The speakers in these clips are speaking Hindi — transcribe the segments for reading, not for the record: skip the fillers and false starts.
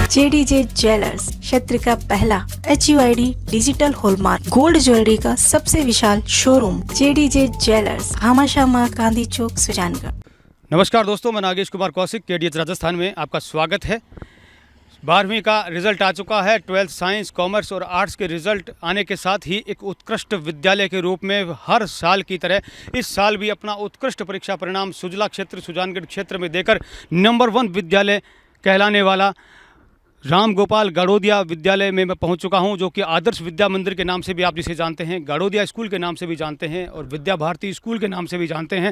JDJ ज्वेलर्स क्षेत्र का पहला HUID digital hallmark gold jewellery का सबसे विशाल showroom JDJ jewellers, Bhamashah Gandhi Chowk, Sujangarh. नमस्कार दोस्तों, मैं नागेश कुमार कौशिक, KDH राजस्थान में आपका स्वागत है। 12वीं का रिजल्ट आ चुका है। 12th साइंस, कॉमर्स और आर्ट्स के रिजल्ट आने के साथ ही एक उत्कृष्ट विद्यालय के रूप में हर साल की तरह इस साल भी अपना उत्कृष्ट परीक्षा परिणाम सुजला क्षेत्र, सुजानगढ़ क्षेत्र में देकर नंबर 1 विद्यालय कहलाने वाला राम गोपाल गाड़ोदिया विद्यालय में मैं पहुंच चुका हूं, जो कि आदर्श विद्या मंदिर के नाम से भी आप जिसे जानते हैं, गाड़ोदिया स्कूल के नाम से भी जानते हैं और विद्या भारती स्कूल के नाम से भी जानते हैं।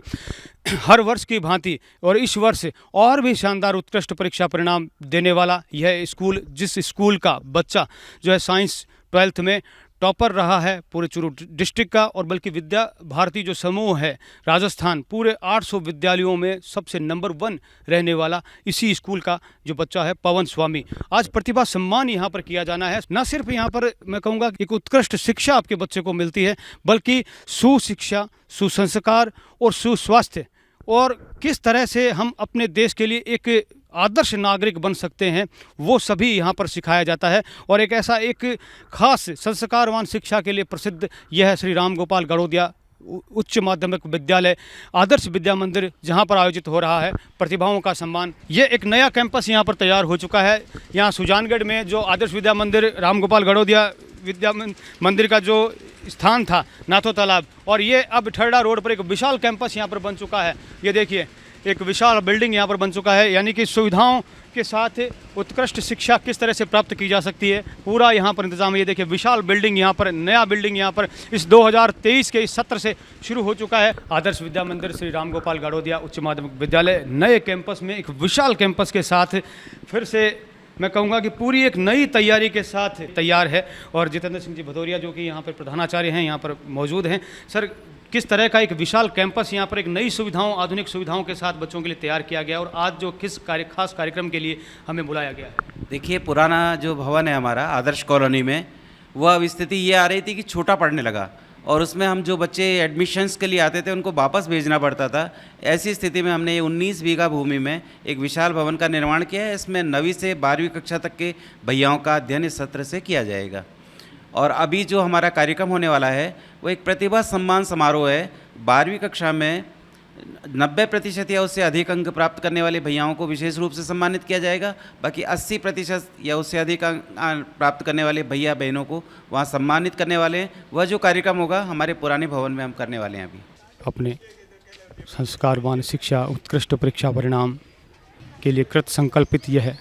हर वर्ष की भांति और इस वर्ष और भी शानदार उत्कृष्ट परीक्षा परिणाम देने वाला यह स्कूल, जिस स्कूल का बच्चा जो है साइंस 12th में टॉपर रहा है पूरे चूरू डिस्ट्रिक्ट का, और बल्कि विद्या भारती जो समूह है राजस्थान पूरे 800 विद्यालयों में सबसे नंबर 1 रहने वाला इसी स्कूल का जो बच्चा है पवन स्वामी। आज प्रतिभा सम्मान यहाँ पर किया जाना है। न सिर्फ यहाँ पर मैं कहूँगा एक उत्कृष्ट शिक्षा आपके बच्चे को मिलती है, बल्कि सुशिक्षा, सुसंस्कार और सुस्वास्थ्य, और किस तरह से हम अपने देश के लिए एक आदर्श नागरिक बन सकते हैं वो सभी यहाँ पर सिखाया जाता है। और एक ऐसा एक खास संस्कारवान शिक्षा के लिए प्रसिद्ध यह श्री राम गोपाल गाड़ोदिया उच्च माध्यमिक विद्यालय आदर्श विद्या मंदिर, जहाँ पर आयोजित हो रहा है प्रतिभाओं का सम्मान। ये एक नया कैंपस यहाँ पर तैयार हो चुका है। यहाँ सुजानगढ़ में जो आदर्श विद्या मंदिर राम गोपाल गाड़ोदिया विद्या मंदिर का जो स्थान था नाथो तालाब, और ये अब ठरडा रोड पर एक विशाल कैंपस यहाँ पर बन चुका है। ये देखिए एक विशाल बिल्डिंग यहाँ पर बन चुका है, यानी कि सुविधाओं के साथ उत्कृष्ट शिक्षा किस तरह से प्राप्त की जा सकती है पूरा यहाँ पर इंतजाम है। ये देखिए विशाल बिल्डिंग यहाँ पर, नया बिल्डिंग यहाँ पर इस 2023 के इस सत्र से शुरू हो चुका है। आदर्श विद्या मंदिर श्री राम गोपाल गाड़ोदिया उच्च माध्यमिक विद्यालय नए कैंपस में एक विशाल कैंपस के साथ फिर से मैं कहूँगा कि पूरी एक नई तैयारी के साथ तैयार है। और जितेंद्र सिंह जी भदौरिया जो कि यहाँ पर प्रधानाचार्य हैं यहाँ पर मौजूद हैं। सर, किस तरह का एक विशाल कैंपस यहाँ पर एक नई सुविधाओं, आधुनिक सुविधाओं के साथ बच्चों के लिए तैयार किया गया, और आज जो किस खास कार्यक्रम के लिए हमें बुलाया गया है? देखिए, पुराना जो भवन है हमारा आदर्श कॉलोनी में, वह अब स्थिति ये आ रही थी कि छोटा पड़ने लगा, और उसमें हम जो बच्चे एडमिशन्स के लिए आते थे उनको वापस भेजना पड़ता था। ऐसी स्थिति में हमने 19 बीघा भूमि में एक विशाल भवन का निर्माण किया है। इसमें 9वीं से 12वीं कक्षा तक के भैयाओं का अध्ययन इस सत्र से किया जाएगा। और अभी जो हमारा कार्यक्रम होने वाला है वो एक प्रतिभा सम्मान समारोह है। 12वीं कक्षा में 90% या उससे अधिक अंक प्राप्त करने वाले भैयाओं को विशेष रूप से सम्मानित किया जाएगा। बाकी 80% या उससे अधिक अंक प्राप्त करने वाले भैया बहनों को वहाँ सम्मानित करने वाले हैं। वह जो कार्यक्रम होगा हमारे पुराने भवन में हम करने वाले हैं। अभी अपने संस्कारवान शिक्षा, उत्कृष्ट परीक्षा परिणाम के लिए कृत संकल्पित यह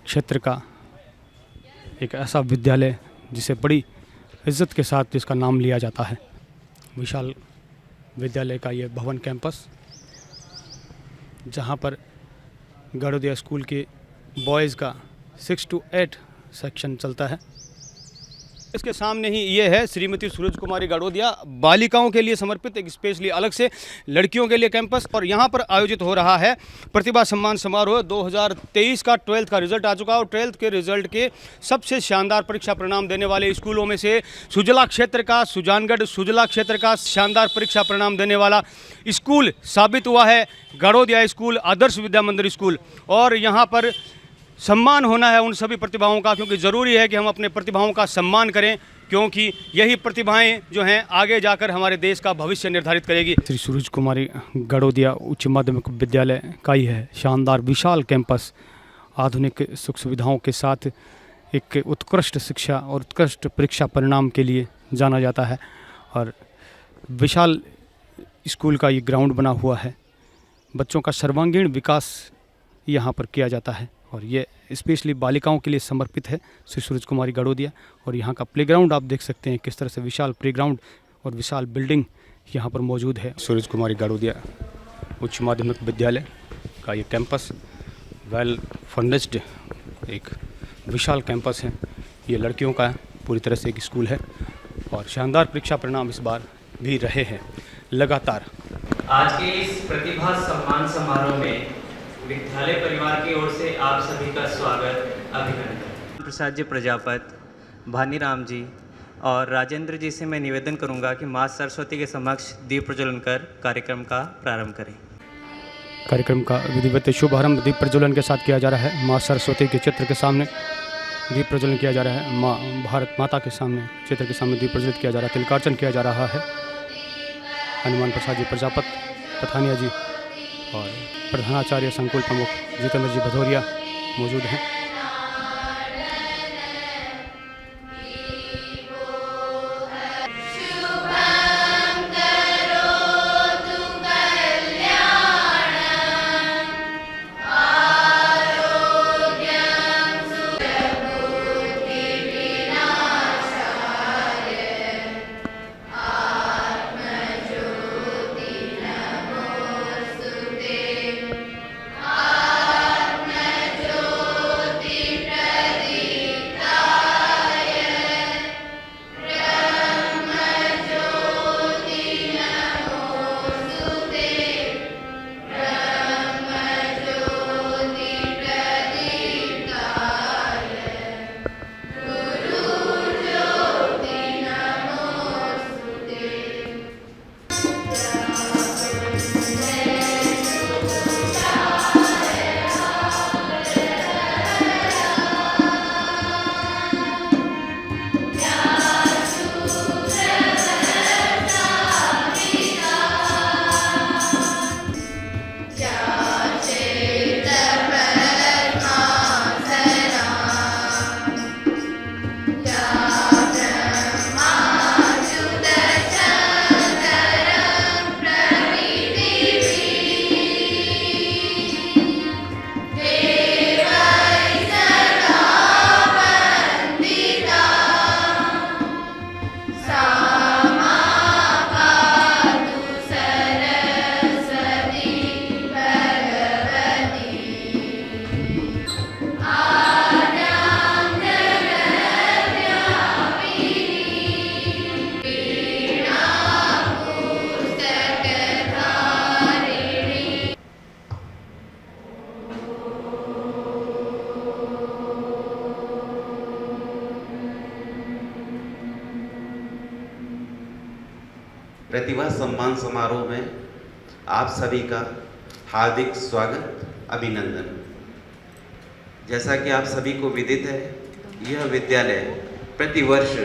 क्षेत्र का एक ऐसा विद्यालय जिसे बड़ी इज्जत के साथ जिसका नाम लिया जाता है, विशाल विद्यालय का ये भवन कैंपस, जहाँ पर गाड़ोदिया स्कूल के बॉयज़ का 6 to 8 सेक्शन चलता है। इसके सामने ही ये है श्रीमती सूरज कुमारी गाड़ोदिया बालिकाओं के लिए समर्पित एक स्पेशली अलग से लड़कियों के लिए कैंपस, और यहाँ पर आयोजित हो रहा है प्रतिभा सम्मान समारोह। 2023 का 12th का रिजल्ट आ चुका है, और 12th के रिजल्ट के सबसे शानदार परीक्षा परिणाम देने वाले स्कूलों में से सुजला क्षेत्र का, सुजानगढ़ सुजला क्षेत्र का शानदार परीक्षा परिणाम देने वाला स्कूल साबित हुआ है गाड़ोदिया स्कूल, आदर्श विद्या मंदिर स्कूल। और यहाँ पर सम्मान होना है उन सभी प्रतिभाओं का, क्योंकि ज़रूरी है कि हम अपने प्रतिभाओं का सम्मान करें, क्योंकि यही प्रतिभाएं जो हैं आगे जाकर हमारे देश का भविष्य निर्धारित करेगी। श्री सूरज कुमारी गाड़ोदिया उच्च माध्यमिक विद्यालय का ही है शानदार विशाल कैंपस, आधुनिक सुख सुविधाओं के साथ एक उत्कृष्ट शिक्षा और उत्कृष्ट परीक्षा परिणाम के लिए जाना जाता है। और विशाल स्कूल का ये ग्राउंड बना हुआ है, बच्चों का सर्वांगीण विकास यहाँ पर किया जाता है, और ये स्पेशली बालिकाओं के लिए समर्पित है श्री सूरज कुमारी गाड़ोदिया। और यहाँ का प्लेग्राउंड आप देख सकते हैं किस तरह से विशाल प्लेग्राउंड और विशाल बिल्डिंग यहाँ पर मौजूद है। सूरज कुमारी गाड़ोदिया उच्च माध्यमिक विद्यालय का ये कैंपस वेल फर्निश्ड एक विशाल कैंपस है। ये लड़कियों का पूरी तरह से एक स्कूल है, और शानदार परीक्षा परिणाम इस बार भी रहे हैं लगातार। आज के इस प्रतिभा सम्मान समारोह में विद्यालय परिवार की ओर से आप सभी का स्वागत, अभिनंदन। प्रसाद जी प्रजापत, भानीराम जी और राजेंद्र जी से मैं निवेदन करूंगा कि माँ सरस्वती के समक्ष दीप प्रज्वलन कर कार्यक्रम का प्रारंभ करें। कार्यक्रम का विधिवत शुभारंभ दीप प्रज्वलन के साथ किया जा रहा है। माँ सरस्वती के चित्र के सामने दीप प्रज्वलन किया जा रहा है। माँ भारत माता के सामने चित्र के सामने दीप प्रज्वलित किया जा रहा है। तिलकार्चन किया जा रहा है। हनुमान प्रसाद जी प्रजापत पठानिया जी और प्रधानाचार्य संकुल प्रमुख जितेंद्र जी भदौरिया मौजूद हैं। प्रतिभा सम्मान समारोह में आप सभी का हार्दिक स्वागत, अभिनंदन। जैसा कि आप सभी को विदित है, यह विद्यालय प्रतिवर्ष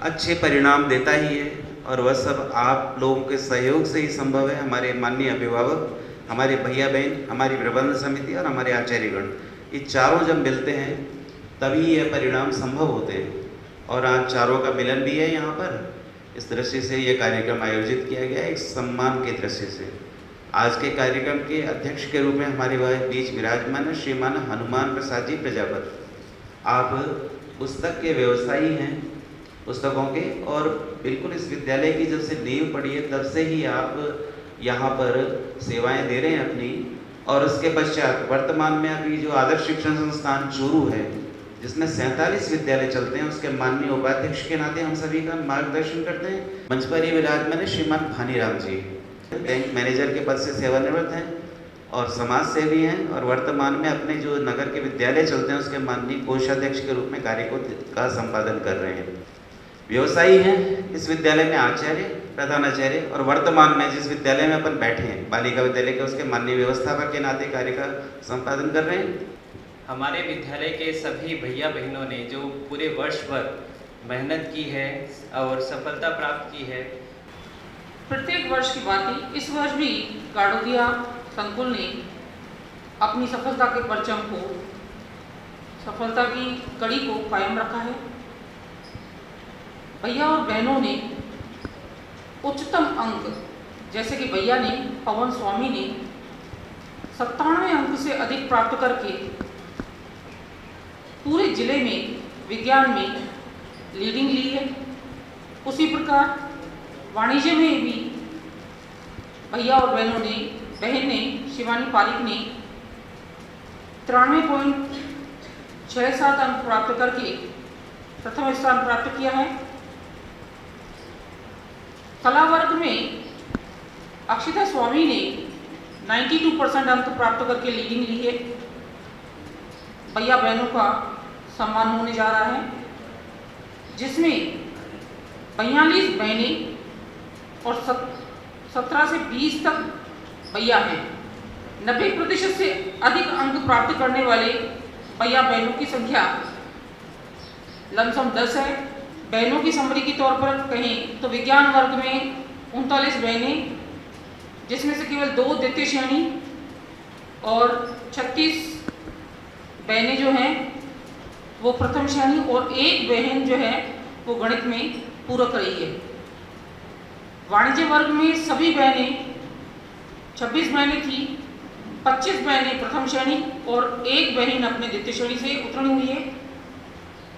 अच्छे परिणाम देता ही है और वह सब आप लोगों के सहयोग से ही संभव है। हमारे माननीय अभिभावक, हमारे भैया बहन, हमारी प्रबंध समिति और हमारे आचार्यगण, ये चारों जब मिलते हैं तभी यह परिणाम संभव होते हैं। और आज चारों का मिलन भी है यहाँ पर। इस दृष्टि से यह कार्यक्रम आयोजित किया गया एक सम्मान के दृष्टि से। आज के कार्यक्रम के अध्यक्ष के रूप में हमारे बीच विराजमान है श्रीमान हनुमान प्रसाद जी प्रजापत। आप पुस्तक के व्यवसायी हैं, पुस्तकों के, और बिल्कुल इस विद्यालय की जब से नींव पड़ी है तब से ही आप यहाँ पर सेवाएं दे रहे हैं अपनी। और उसके पश्चात वर्तमान में अभी जो आदर्श शिक्षण संस्थान चूरू है, जिसमें 47 विद्यालय चलते हैं, उसके माननीय उपाध्यक्ष के नाते हम सभी का मार्गदर्शन करते हैं। मंच पर ये विराजमान है श्रीमान भानीराम जी, बैंक मैनेजर के पद से सेवानिवृत्त हैं और समाज सेवी हैं और वर्तमान में अपने जो नगर के विद्यालय चलते हैं उसके माननीय कोषाध्यक्ष के रूप में कार्य का संपादन कर रहे हैं। व्यवसायी हैं इस विद्यालय में आचार्य, प्रधानाचार्य, और वर्तमान में जिस विद्यालय में अपन बैठे हैं बालिका विद्यालय के, उसके माननीय व्यवस्थापक के नाते कार्य का संपादन कर रहे हैं। हमारे विद्यालय के सभी भैया बहनों ने जो पूरे वर्ष भर मेहनत की है और सफलता प्राप्त की है। प्रत्येक वर्ष की भांति इस वर्ष भी गाड़ोदिया संकुल ने अपनी सफलता के परचम को, सफलता की कड़ी को कायम रखा है। भैया और बहनों ने उच्चतम अंक, जैसे कि भैया ने, पवन स्वामी ने 97 अंक से अधिक प्राप्त करके पूरे जिले में विज्ञान में लीडिंग ली है। उसी प्रकार वाणिज्य में भी भैया और बहन ने शिवानी पारिक ने 93.67 अंक प्राप्त करके प्रथम स्थान प्राप्त किया है। कला वर्ग में अक्षिता स्वामी ने 92% अंक प्राप्त करके लीडिंग ली है। भैया बहनों का सम्मान होने जा रहा है, जिसमें 42 बहनें और 17 से 20 तक भैया हैं। 90% से अधिक अंक प्राप्त करने वाले भैया बहनों की संख्या लमसम 10 है। बहनों की समरी के तौर पर कहें तो विज्ञान वर्ग में 39 बहनें, जिसमें से केवल 2 द्वितीय श्रेणी और 36 बहनें जो हैं वो प्रथम श्रेणी और 1 बहन जो है वो गणित में पूरक रही है। वाणिज्य वर्ग में सभी बहनें 26 बहनें थी, 25 बहनें प्रथम श्रेणी और 1 बहन अपने द्वितीय श्रेणी से उत्तीर्ण हुई है।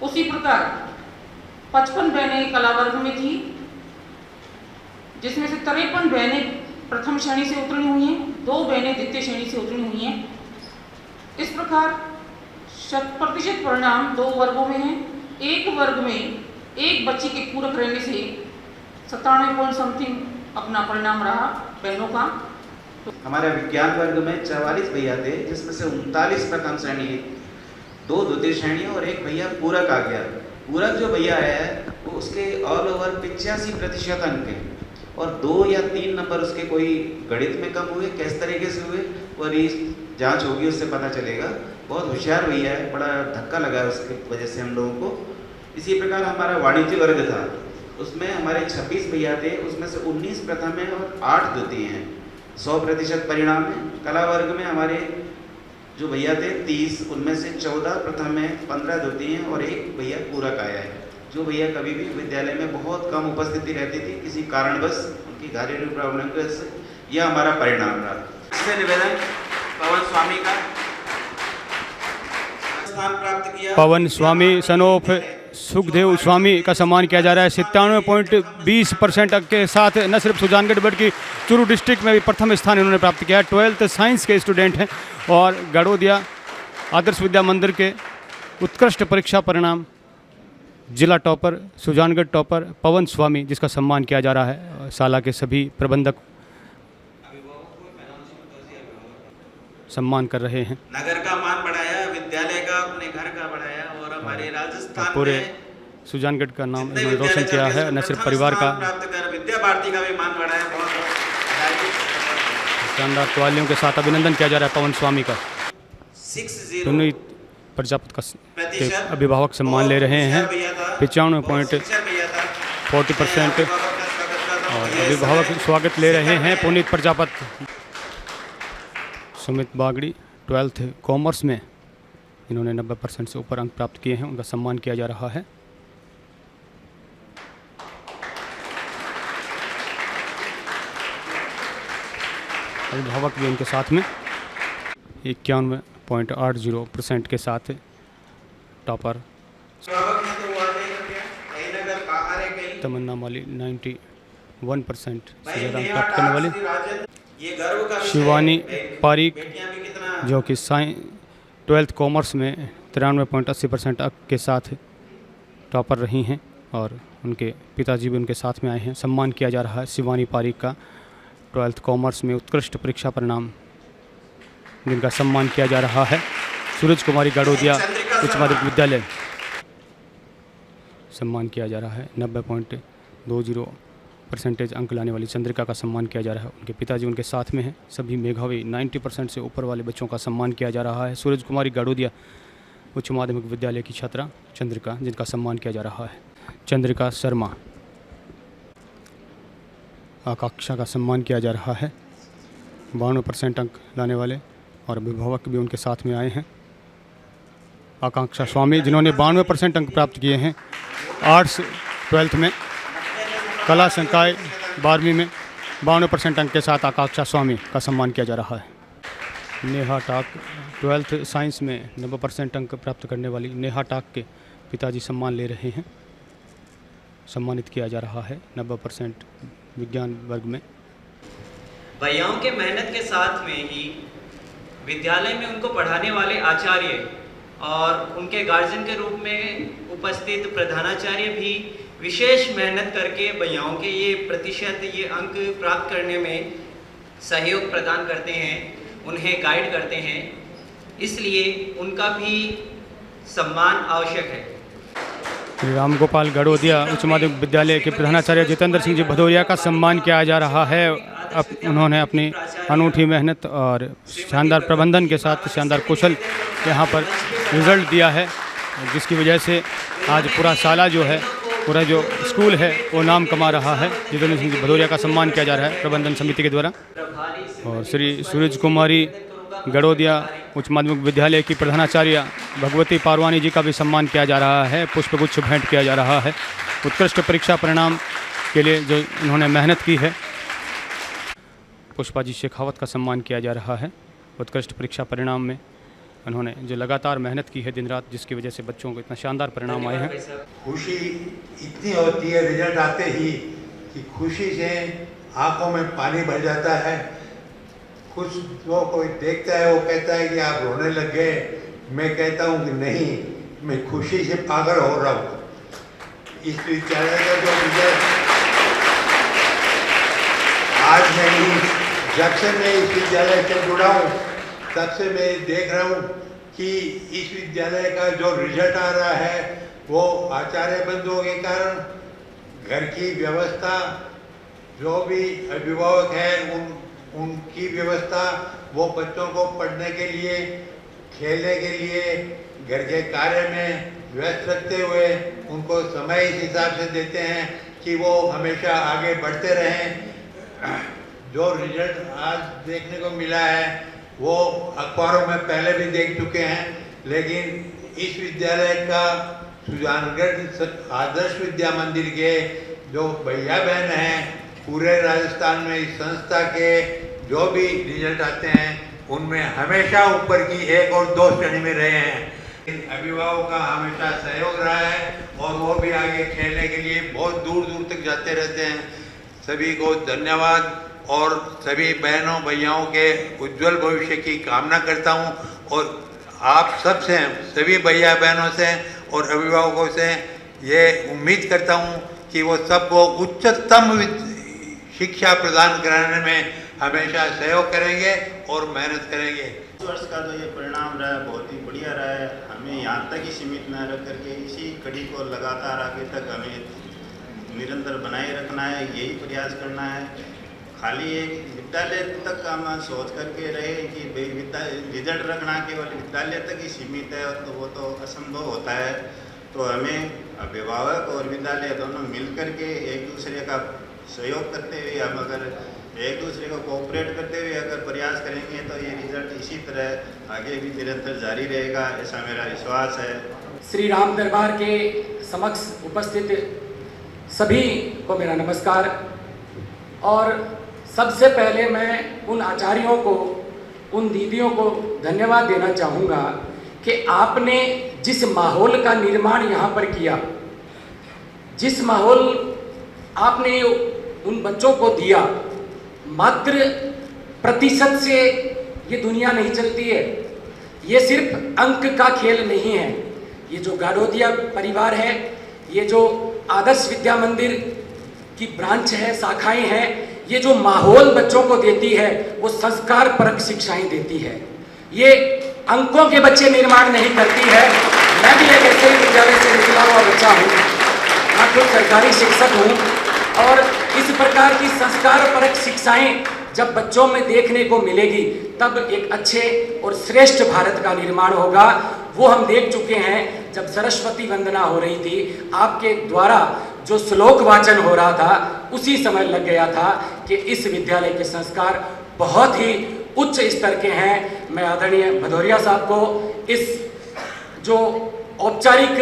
उसी प्रकार 55 बहनें कला वर्ग में थी, जिसमें से 53 बहनें प्रथम श्रेणी से उत्तीर्ण हुई हैं, 2 बहनें द्वितीय श्रेणी से उत्तीर्ण हुई हैं। इस प्रकार 100% परिणाम 2 वर्गों में है। एक वर्ग में एक बच्ची के पूरक रहने से 97 पॉइंट समथिंग अपना परिणाम रहा बहनों का। हमारे विज्ञान वर्ग में 44 भैया थे, जिसमें से 39 प्रथम श्रेणी, 2 द्वितीय श्रेणी और 1 भैया पूरक आ गया। पूरक जो भैया है वो उसके ऑल ओवर 85% अंक हैं और 2 या 3 नंबर उसके कोई गणित में कम हुए। किस तरीके से हुए वो जांच होगी, उससे पता चलेगा। बहुत होशियार भैया है, बड़ा धक्का लगा है उसकी वजह से हम लोगों को। इसी प्रकार हमारा वाणिज्य वर्ग था, उसमें हमारे 26 भैया थे, उसमें से 19 प्रथम है और 8 द्वितीय हैं, 100% परिणाम है। कला वर्ग में हमारे जो भैया थे 30, उनमें से 14 प्रथम है, 15 द्वितीय हैं और 1 भैया पूरक आया है। जो भैया कभी भी विद्यालय में बहुत कम उपस्थिति रहती थी, किसी कारणवश उनकी घरेलू प्रॉब्लम की वजह से, यह हमारा परिणाम रहा। इससे निवेदन पवन स्वामी का स्थान प्राप्त किया। पवन स्वामी सनोफ सुखदेव स्वामी का सम्मान किया जा रहा है 97.20% अंक के साथ। न सिर्फ सुजानगढ़ बल्कि चूरू डिस्ट्रिक्ट में भी प्रथम स्थान इन्होंने प्राप्त किया है। 12th साइंस के स्टूडेंट हैं और गड़ोदिया आदर्श विद्या मंदिर के उत्कृष्ट परीक्षा परिणाम जिला टॉपर, सुजानगढ़ टॉपर पवन स्वामी, जिसका सम्मान किया जा रहा है। शाला के सभी प्रबंधक सम्मान कर रहे हैं। नगर का मान बढ़ाया, विद्यालय का, अपने घर का बढ़ाया और हमारे राजस्थान पूरे में सुजानगढ़ का नाम इन्होंने रोशन किया है। न सिर्फ परिवार का, प्राप्त कर विद्या भारती का भी मान बढ़ाया। बहुत शानदार तालियों के साथ अभिनंदन किया जा रहा है पवन स्वामी का। 60 पुनीत प्रजापति के अभिभावक सम्मान ले रहे हैं 95.40% और अभिभावक स्वागत ले रहे हैं पुनीत प्रजापति। सुमित बागड़ी 12th कॉमर्स में इन्होंने 90% से ऊपर अंक प्राप्त किए हैं, उनका सम्मान किया जा रहा है। अभिभावक भी उनके साथ में 91.80% के साथ टॉपर तमन्ना माली 91% से ज़्यादा अंक प्राप्त करने वाली शिवानी पारिक, जो कि 12th कॉमर्स में 93.80% अंक के साथ टॉपर रही हैं और उनके पिताजी भी उनके साथ में आए हैं। सम्मान किया जा रहा है शिवानी पारिक का 12th कॉमर्स में उत्कृष्ट परीक्षा परिणाम, जिनका सम्मान किया जा रहा है। सूरज कुमारी गाड़ोदिया उच्च माध्यमिक विद्यालय सम्मान किया जा रहा है। 90.20% अंक लाने वाली चंद्रिका का सम्मान किया जा रहा है, उनके पिताजी उनके साथ में हैं। सभी मेधावी 90% से ऊपर वाले बच्चों का सम्मान किया जा रहा है। सूरज कुमारी गाड़ोदिया उच्च माध्यमिक विद्यालय की छात्रा चंद्रिका, जिनका सम्मान किया जा रहा है। चंद्रिका शर्मा आकांक्षा का सम्मान किया जा रहा है। 92% अंक लाने वाले और अभिभावक भी उनके साथ में आए हैं। आकांक्षा स्वामी, जिन्होंने 92% अंक प्राप्त किए हैं आर्ट्स 12th में, कला संकाय 12वीं में 92% अंक के साथ आकांक्षा स्वामी का सम्मान किया जा रहा है। नेहा टाक 12th साइंस में 90% अंक प्राप्त करने वाली नेहा टाक के पिताजी सम्मान ले रहे हैं, सम्मानित किया जा रहा है 90% विज्ञान वर्ग में। भैयाओं के मेहनत के साथ में ही विद्यालय में उनको पढ़ाने वाले आचार्य और उनके गार्जियन के रूप में उपस्थित प्रधानाचार्य भी विशेष मेहनत करके भैयाओं के ये प्रतिशत, ये अंक प्राप्त करने में सहयोग प्रदान करते हैं, उन्हें गाइड करते हैं, इसलिए उनका भी सम्मान आवश्यक है। राम गोपाल गड़ोदिया उच्च माध्यमिक विद्यालय के प्रधानाचार्य जितेंद्र सिंह जी भदौरिया का सम्मान किया जा रहा है। उन्होंने अपनी अनूठी मेहनत और शानदार प्रबंधन के साथ शानदार कौशल यहाँ पर रिज़ल्ट दिया है, जिसकी वजह से आज पूरा साला जो है, पूरा जो स्कूल है वो नाम कमा रहा है। जितेंद्र सिंह भदौरिया का सम्मान किया जा रहा है प्रबंधन समिति के द्वारा। और श्री सूरज कुमारी गड़ोदिया उच्च माध्यमिक विद्यालय की प्रधानाचार्य भगवती पारवानी जी का भी सम्मान किया जा रहा है, पुष्पगुच्छ भेंट किया जा रहा है उत्कृष्ट परीक्षा परिणाम के लिए जो इन्होंने मेहनत की है। पुष्पा जी शेखावत का सम्मान किया जा रहा है उत्कृष्ट परीक्षा परिणाम में। उन्होंने जो लगातार मेहनत की है दिन रात, जिसकी वजह से बच्चों को इतना शानदार परिणाम आए हैं। खुशी इतनी होती है रिजल्ट आते ही कि खुशी से आंखों में पानी भर जाता है। कुछ जो कोई देखता है वो कहता है कि आप रोने लग गए, मैं कहता हूँ कि नहीं, मैं खुशी से पागल हो रहा हूँ। इस विद्यालय का जो रिजल्ट आज नहीं, जब से मैं इस विद्यालय से जुड़ा हूँ तब से मैं देख रहा हूँ कि इस विद्यालय का जो रिजल्ट आ रहा है वो आचार्य बंधुओं के कारण, घर की व्यवस्था, जो भी अभिभावक हैं उनकी व्यवस्था, वो बच्चों को पढ़ने के लिए, खेलने के लिए, घर के कार्य में व्यस्त रखते हुए उनको समय इस हिसाब से देते हैं कि वो हमेशा आगे बढ़ते रहें। जो रिजल्ट आज देखने को मिला है वो अखबारों में पहले भी देख चुके हैं, लेकिन इस विद्यालय का सुजानगढ़ आदर्श विद्या मंदिर के जो भैया बहन हैं, पूरे राजस्थान में इस संस्था के जो भी रिजल्ट आते हैं उनमें हमेशा ऊपर की 1 और 2 श्रेणी में रहे हैं। इन अभिभावकों का हमेशा सहयोग रहा है और वो भी आगे खेलने के लिए बहुत दूर दूर तक जाते रहते हैं। सभी को धन्यवाद और सभी बहनों भैयाओं के उज्जवल भविष्य की कामना करता हूँ। और आप सब से, सभी भैया बहनों से और अभिभावकों से ये उम्मीद करता हूँ कि वो सबको उच्चतम शिक्षा प्रदान कराने में हमेशा सहयोग करेंगे और मेहनत करेंगे। इस वर्ष का जो ये परिणाम रहा है बहुत ही बढ़िया रहा है। हमें यहाँ तक ही सीमित न रख करके इसी कड़ी को लगातार आगे तक हमें निरंतर बनाए रखना है, यही प्रयास करना है। खाली एक विद्यालय तक हम सोच करके रहे कि भाई रिजल्ट रखना केवल विद्यालय तक ही सीमित है, तो वो तो असंभव होता है। तो हमें अभिभावक और विद्यालय दोनों मिल करके एक दूसरे का सहयोग करते हुए, हम अगर एक दूसरे को कोऑपरेट करते हुए अगर प्रयास करेंगे तो ये रिजल्ट इसी तरह आगे भी निरंतर जारी रहेगा, ऐसा मेरा विश्वास है। श्री राम दरबार के समक्ष उपस्थित सभी को मेरा नमस्कार। और सबसे पहले मैं उन आचार्यों को, उन दीदियों को धन्यवाद देना चाहूँगा कि आपने जिस माहौल का निर्माण यहाँ पर किया, जिस माहौल आपने उन बच्चों को दिया, मात्र प्रतिशत से ये दुनिया नहीं चलती है। ये सिर्फ अंक का खेल नहीं है। ये जो गाड़ोदिया परिवार है, ये जो आदर्श विद्या मंदिर की ब्रांच है, शाखाएं हैं, ये जो माहौल बच्चों को देती है वो संस्कार परक शिक्षाएं देती है। ये अंकों के बच्चे निर्माण नहीं करती है। मैं भी एक ऐसे ही विद्यालय से निकला हुआ बच्चा हूँ, मैं खुद सरकारी शिक्षक हूँ। और इस प्रकार की संस्कार परक शिक्षाएं जब बच्चों में देखने को मिलेगी तब एक अच्छे और श्रेष्ठ भारत का निर्माण होगा। वो हम देख चुके हैं, जब सरस्वती वंदना हो रही थी, आपके द्वारा जो श्लोक वाचन हो रहा था उसी समय लग गया था कि इस विद्यालय के संस्कार बहुत ही उच्च स्तर के हैं। मैं आदरणीय भदौरिया साहब को इस जो औपचारिक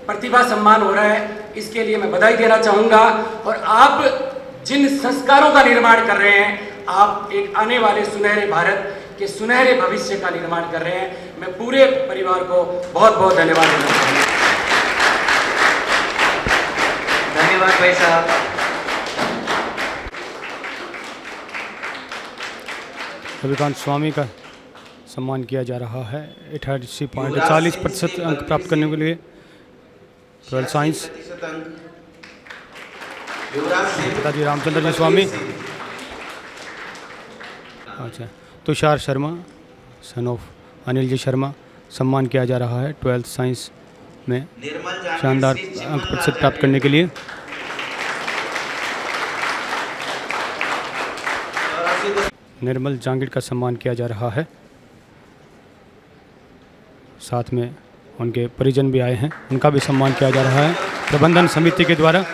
प्रतिभा सम्मान हो रहा है इसके लिए मैं बधाई देना चाहूँगा। और आप जिन संस्कारों का निर्माण कर रहे हैं, आप एक आने वाले सुनहरे भारत के सुनहरे भविष्य का निर्माण कर रहे हैं। मैं पूरे परिवार को बहुत बहुत धन्यवाद देना चाहूँगा। धन्यवाद भाई साहब। रविकांत स्वामी का सम्मान किया जा रहा है 88.40% अंक प्राप्त करने के लिए 12 साइंस। पिताजी रामचंद्र जी स्वामी, अच्छा तुषार शर्मा सन ऑफ अनिल जी शर्मा सम्मान किया जा रहा है 12th साइंस में शानदार अंक प्रतिशत प्राप्त करने के लिए। निर्मल जांगिड़ का सम्मान किया जा रहा है। साथ में उनके परिजन भी आए हैं, उनका भी सम्मान किया जा रहा है प्रबंधन समिति के द्वारा।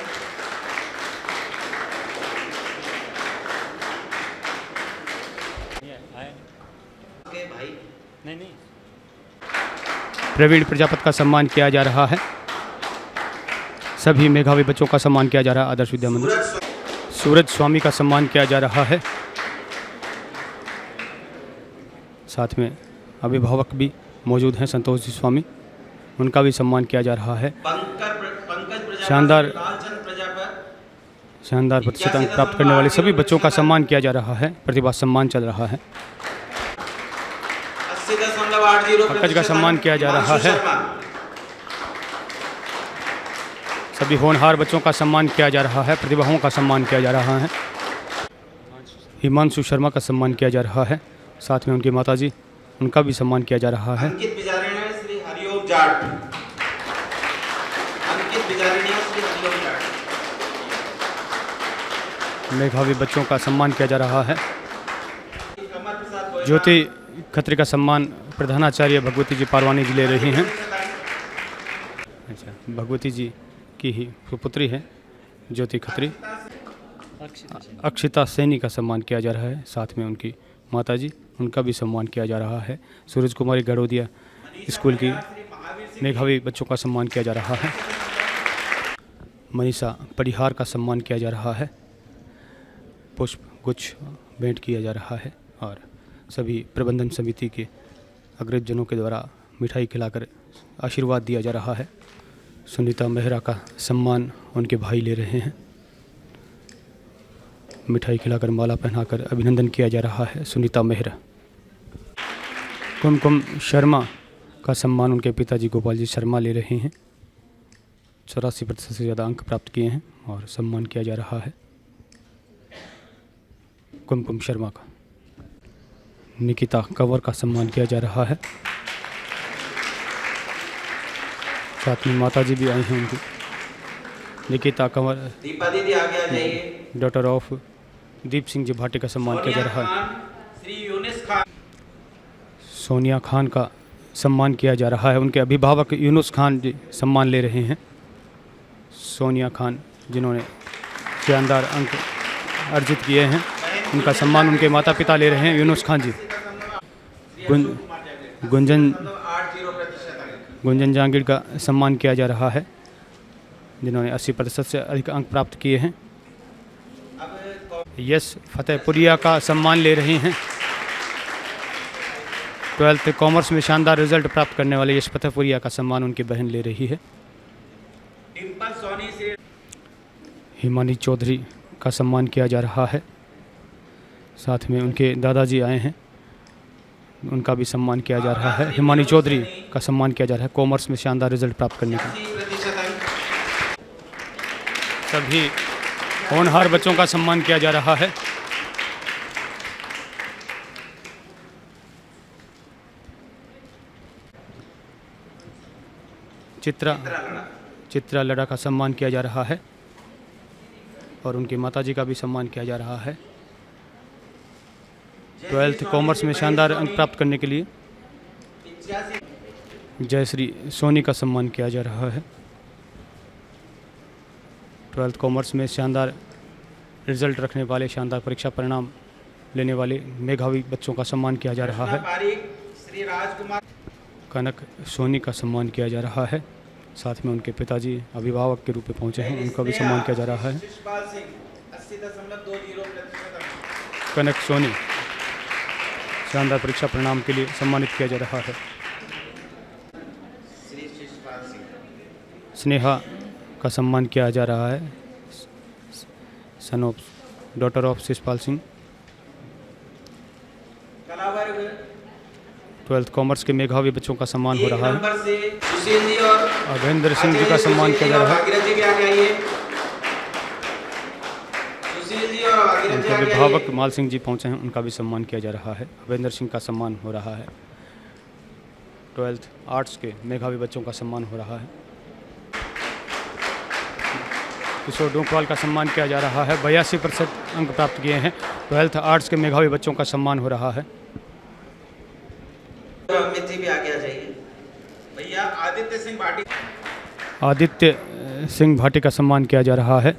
प्रवीण प्रजापति का सम्मान किया जा रहा है। सभी मेधावी बच्चों का सम्मान किया जा रहा है। आदर्श विद्या मंदिर सूरज स्वामी का सम्मान किया जा रहा है। साथ में अभिभावक भी मौजूद हैं, संतोष जी स्वामी, उनका भी सम्मान किया जा रहा है। शानदार प्रतिशत अंक प्राप्त करने वाले सभी बच्चों का सम्मान किया जा रहा है। प्रतिभा सम्मान चल रहा है। पंकज का सम्मान किया जा रहा है। सभी होनहार बच्चों का सम्मान किया जा रहा है। प्रतिभाओं का सम्मान किया जा रहा है। हिमांशु शर्मा का सम्मान किया जा रहा है। साथ में उनकी माताजी, उनका भी सम्मान किया जा रहा है। मेधावी बच्चों का सम्मान किया जा रहा है। ज्योति खत्री का सम्मान प्रधानाचार्य भगवती जी पारवानी जी ले रही हैं। अच्छा, भगवती जी की ही पुत्री है ज्योति खत्री। अक्षिता सैनी का सम्मान किया जा रहा है। साथ में उनकी माताजी, उनका भी सम्मान किया जा रहा है। सूरज कुमारी गड़ोदिया स्कूल की मेधावी बच्चों का सम्मान किया जा रहा है। मनीषा परिहार का सम्मान किया जा रहा है। पुष्प गुच्छ भेंट किया जा रहा है और सभी प्रबंधन समिति के अग्रजनों के द्वारा मिठाई खिलाकर आशीर्वाद दिया जा रहा है। सुनीता मेहरा का सम्मान उनके भाई ले रहे हैं। मिठाई खिलाकर माला पहनाकर अभिनंदन किया जा रहा है सुनीता मेहरा। कुमकुम शर्मा का सम्मान उनके पिताजी गोपाल जी शर्मा ले रहे हैं। 84% से ज़्यादा अंक प्राप्त किए हैं और सम्मान किया जा रहा है कुमकुम शर्मा का। निकिता कंवर का सम्मान किया जा रहा है। साथ में माताजी भी आई हैं उनकी। निकिता कंवर दीपा दीदी आगे आ जाइए। डॉटर ऑफ दीप सिंह जी भाटी का सम्मान किया जा रहा है। सोनिया खान का सम्मान किया जा रहा है। उनके अभिभावक यूनुस खान जी सम्मान ले रहे हैं। सोनिया खान जिन्होंने शानदार अंक अर्जित किए हैं, उनका सम्मान उनके माता पिता ले रहे हैं यूनुस खान जी। गुंजन जहांगीर का सम्मान किया जा रहा है, जिन्होंने 80% से अधिक अंक प्राप्त किए हैं। यश फतेहपुरिया का सम्मान ले रहे हैं। 12th कॉमर्स में शानदार रिजल्ट प्राप्त करने वाले यश फतेहपुरिया का सम्मान उनकी बहन ले रही है। हिमानी चौधरी का सम्मान किया जा रहा है। साथ में उनके दादाजी आए हैं, उनका भी सम्मान किया जा रहा है। हिमानी चौधरी का सम्मान किया जा रहा है कॉमर्स में शानदार रिजल्ट प्राप्त करने का। सभी होनहार बच्चों का सम्मान किया जा रहा है। चित्रा लड़ा का सम्मान किया जा रहा है और उनकी माताजी का भी सम्मान किया जा रहा है। 12th कॉमर्स में शानदार अंक प्राप्त करने के लिए जयश्री सोनी का सम्मान किया जा रहा है। 12th कॉमर्स में शानदार रिजल्ट रखने वाले, शानदार परीक्षा परिणाम लेने वाले मेधावी बच्चों का सम्मान किया जा रहा है। कनक सोनी का सम्मान किया जा रहा है। साथ में उनके पिताजी अभिभावक के रूप में पहुंचे हैं, उनका भी सम्मान किया जा रहा है। कनक सोनी शानदार परीक्षा परिणाम के लिए सम्मानित किया जा रहा है। स्नेहा का सम्मान किया जा रहा है, son of daughter of Shishpal Singh. 12th commerce के मेधावी बच्चों का सम्मान हो रहा है। अभेंद्र सिंह जी का सम्मान किया जा रहा है। उनके अभिभावक माल सिंह जी पहुंचे हैं, उनका भी सम्मान किया जा रहा है। अभेंद्र सिंह का सम्मान हो रहा है। 12th आर्ट्स के मेधावी बच्चों का सम्मान हो रहा है। किशोर डोंकवाल का सम्मान किया जा रहा है। 82% अंक प्राप्त किए हैं। 12th आर्ट्स के मेधावी बच्चों का सम्मान हो रहा है। अमित जी भी आगे आ जाइए। भैया आदित्य सिंह भाटी। आदित्य सिंह भाटी का सम्मान किया जा रहा है।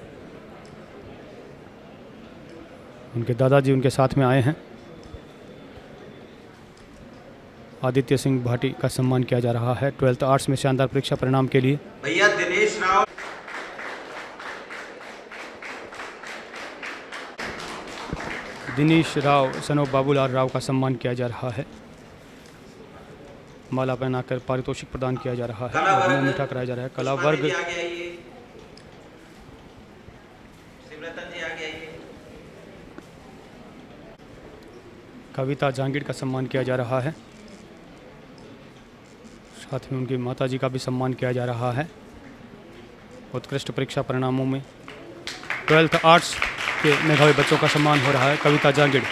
उनके दादाजी उनके साथ में आए हैं। आदित्य सिंह भाटी का सम्मान किया जा रहा है 12th आर्ट्स में शानदार परीक्षा परिणाम के लिए। भैया दिनेश राव। दिनेश राव सनो बाबूलाल राव का सम्मान किया जा रहा है। माला पहनाकर पारितोषिक प्रदान किया जा रहा है। मुंह मीठा कराया जा रहा है। कला वर्ग कविता जहांगीर का सम्मान किया जा रहा है। साथ में उनकी माताजी का भी सम्मान किया जा रहा है। उत्कृष्ट परीक्षा परिणामों में 12th आर्ट्स के मेधावी बच्चों का सम्मान हो रहा है। कविता जहांगीर।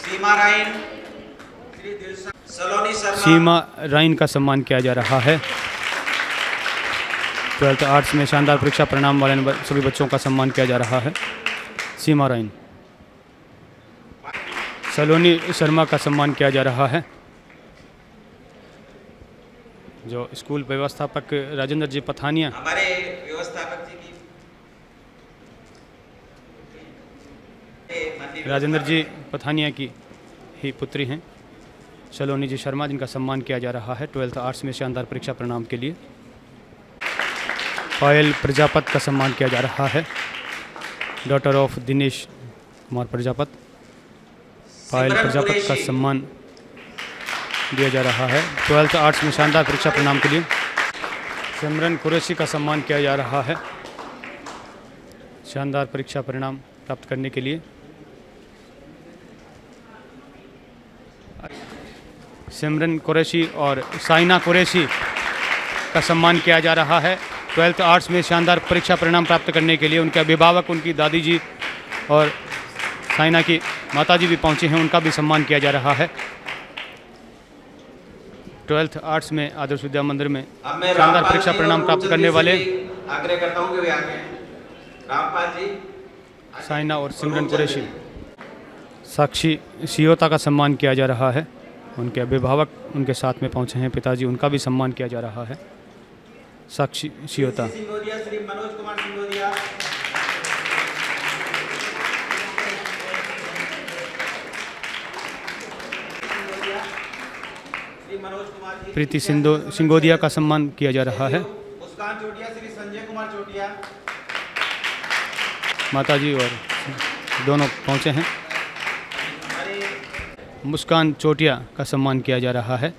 सीमा राइन, सलोनी शर्मा। सीमा राइन का सम्मान किया जा रहा है। 12th आर्ट्स में शानदार परीक्षा परिणाम वाले सभी बच्चों का सम्मान किया जा रहा है। सीमा राइन। सलोनी शर्मा का सम्मान किया जा रहा है। जो स्कूल व्यवस्थापक राजेंद्र जी पथानिया, हमारे व्यवस्थापक जी की राजेंद्र जी पथानिया की ही पुत्री हैं सलोनी जी शर्मा, जिनका सम्मान किया जा रहा है 12th आर्ट्स में शानदार परीक्षा परिणाम के लिए। पायल प्रजापत का सम्मान किया जा रहा है। Daughter of Dinesh Kumar Prajapat. पायल प्रजापत का सम्मान दिया जा रहा है 12th आर्ट्स में शानदार परीक्षा परिणाम के लिए। सिमरन कुरैशी का सम्मान किया जा रहा है शानदार परीक्षा परिणाम प्राप्त करने के लिए। सिमरन कुरैशी और साइना कुरैशी का सम्मान किया जा रहा है 12th आर्ट्स में शानदार परीक्षा परिणाम प्राप्त करने के लिए। उनके अभिभावक, उनकी दादी जी और साइना की माताजी भी पहुंचे हैं, उनका भी सम्मान किया जा रहा है। 12th आर्ट्स में आदर्श विद्या मंदिर में शानदार परीक्षा परिणाम प्राप्त करने वाले आग्रह करता हूं कि वे आगे रामपाल जी, साइना और सिमरन कुरैशी। साक्षी सियोता का सम्मान किया जा रहा है। उनके अभिभावक उनके साथ में पहुंचे हैं, पिताजी, उनका भी सम्मान किया जा रहा है। साक्षी सियोता। सिंगोदिया, श्री मनोज कुमार सिंगोदिया। प्रीति सिंगोदिया का सम्मान किया जा रहा है। मुस्कान चोटिया, श्री संजय कुमार चोटिया। माताजी और दोनों पहुंचे हैं। मुस्कान चोटिया का सम्मान किया जा रहा है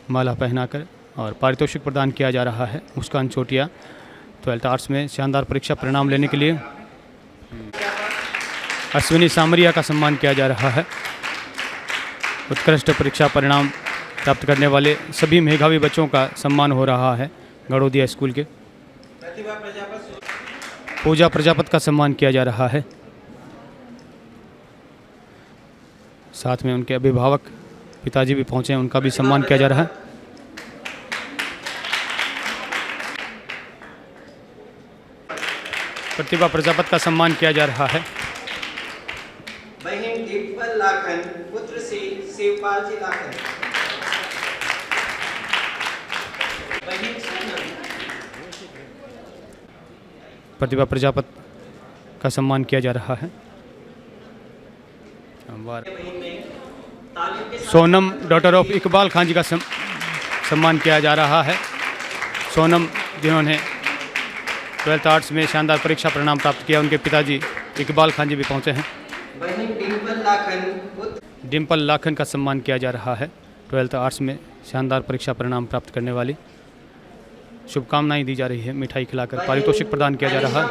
माला पहनाकर और पारितोषिक प्रदान किया जा रहा है। मुस्कान चोटिया 12th आर्ट्स में शानदार परीक्षा परिणाम लेने के लिए। अश्विनी सामरिया का सम्मान किया जा रहा है। उत्कृष्ट परीक्षा परिणाम प्राप्त करने वाले सभी मेधावी बच्चों का सम्मान हो रहा है गड़ोदिया स्कूल के। पूजा प्रजापत का सम्मान किया जा रहा है। साथ में उनके अभिभावक पिताजी भी पहुंचे हैं, उनका भी सम्मान किया जा रहा है। प्रतिभा प्रजापत का सम्मान किया जा रहा है। बहन डिम्पल लाखन, पुत्र श्री शिवपाल जी लाखन। बहन सोनम। प्रतिभा प्रजापत का सम्मान किया जा रहा है। सोनम डॉटर ऑफ इकबाल खान जी का सम्मान किया जा रहा है। सोनम जिन्होंने 12th आर्ट्स में शानदार परीक्षा परिणाम प्राप्त किया, उनके पिताजी इकबाल खान जी भी पहुंचे हैं। डिम्पल लाखन का सम्मान किया जा रहा है 12th आर्ट्स में शानदार परीक्षा परिणाम प्राप्त करने वाली। शुभकामनाएं दी जा रही है, मिठाई खिलाकर पारितोषिक प्रदान किया जा रहा है।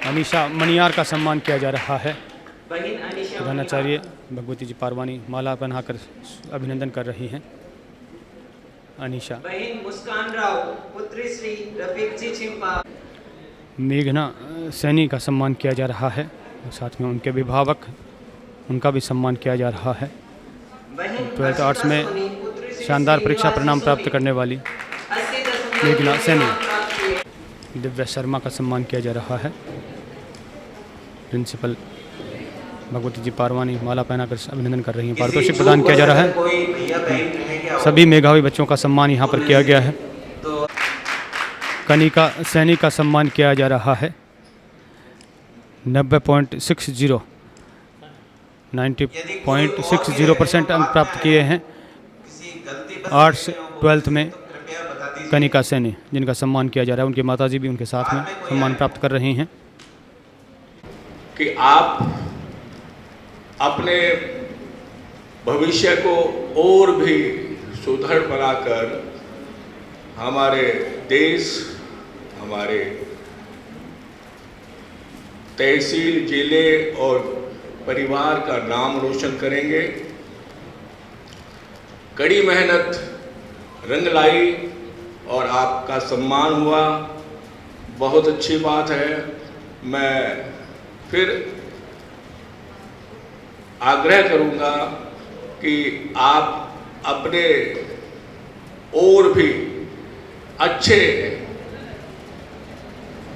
अनीशा मणियार का सम्मान किया जा रहा है। प्रधानाचार्य भगवती जी पारवानी माला पहनाकर अभिनंदन कर रही हैं। अनीशा। बहन मुस्कान राव, पुत्री श्री रफीक जी छिंपा। मेघना सैनी का सम्मान किया जा रहा है और साथ में उनके अभिभावक, उनका भी सम्मान किया जा रहा है। 12th आर्ट्स में शानदार परीक्षा परिणाम प्राप्त करने वाली मेघना सैनी। दिव्या शर्मा का सम्मान किया जा रहा है। प्रिंसिपल भगवती जी पारवानी माला पहनाकर अभिनंदन कर रही हैं। पारितोषिक प्रदान किया जा रहा है। सभी मेधावी बच्चों का सम्मान यहाँ पर किया गया है। कनिका सैनी का सम्मान किया जा रहा है। 90.60% अंक प्राप्त किए हैं आर्ट्स 12th में कनिका सैनी, जिनका सम्मान किया जा रहा है। उनके माताजी भी उनके साथ में सम्मान प्राप्त कर रही हैं। कि आप अपने भविष्य को और भी सुदृढ़ बनाकर हमारे देश, हमारे तहसील, जिले और परिवार का नाम रोशन करेंगे। कड़ी मेहनत रंग लाई और आपका सम्मान हुआ, बहुत अच्छी बात है। मैं फिर आग्रह करूंगा कि आप अपने और भी अच्छे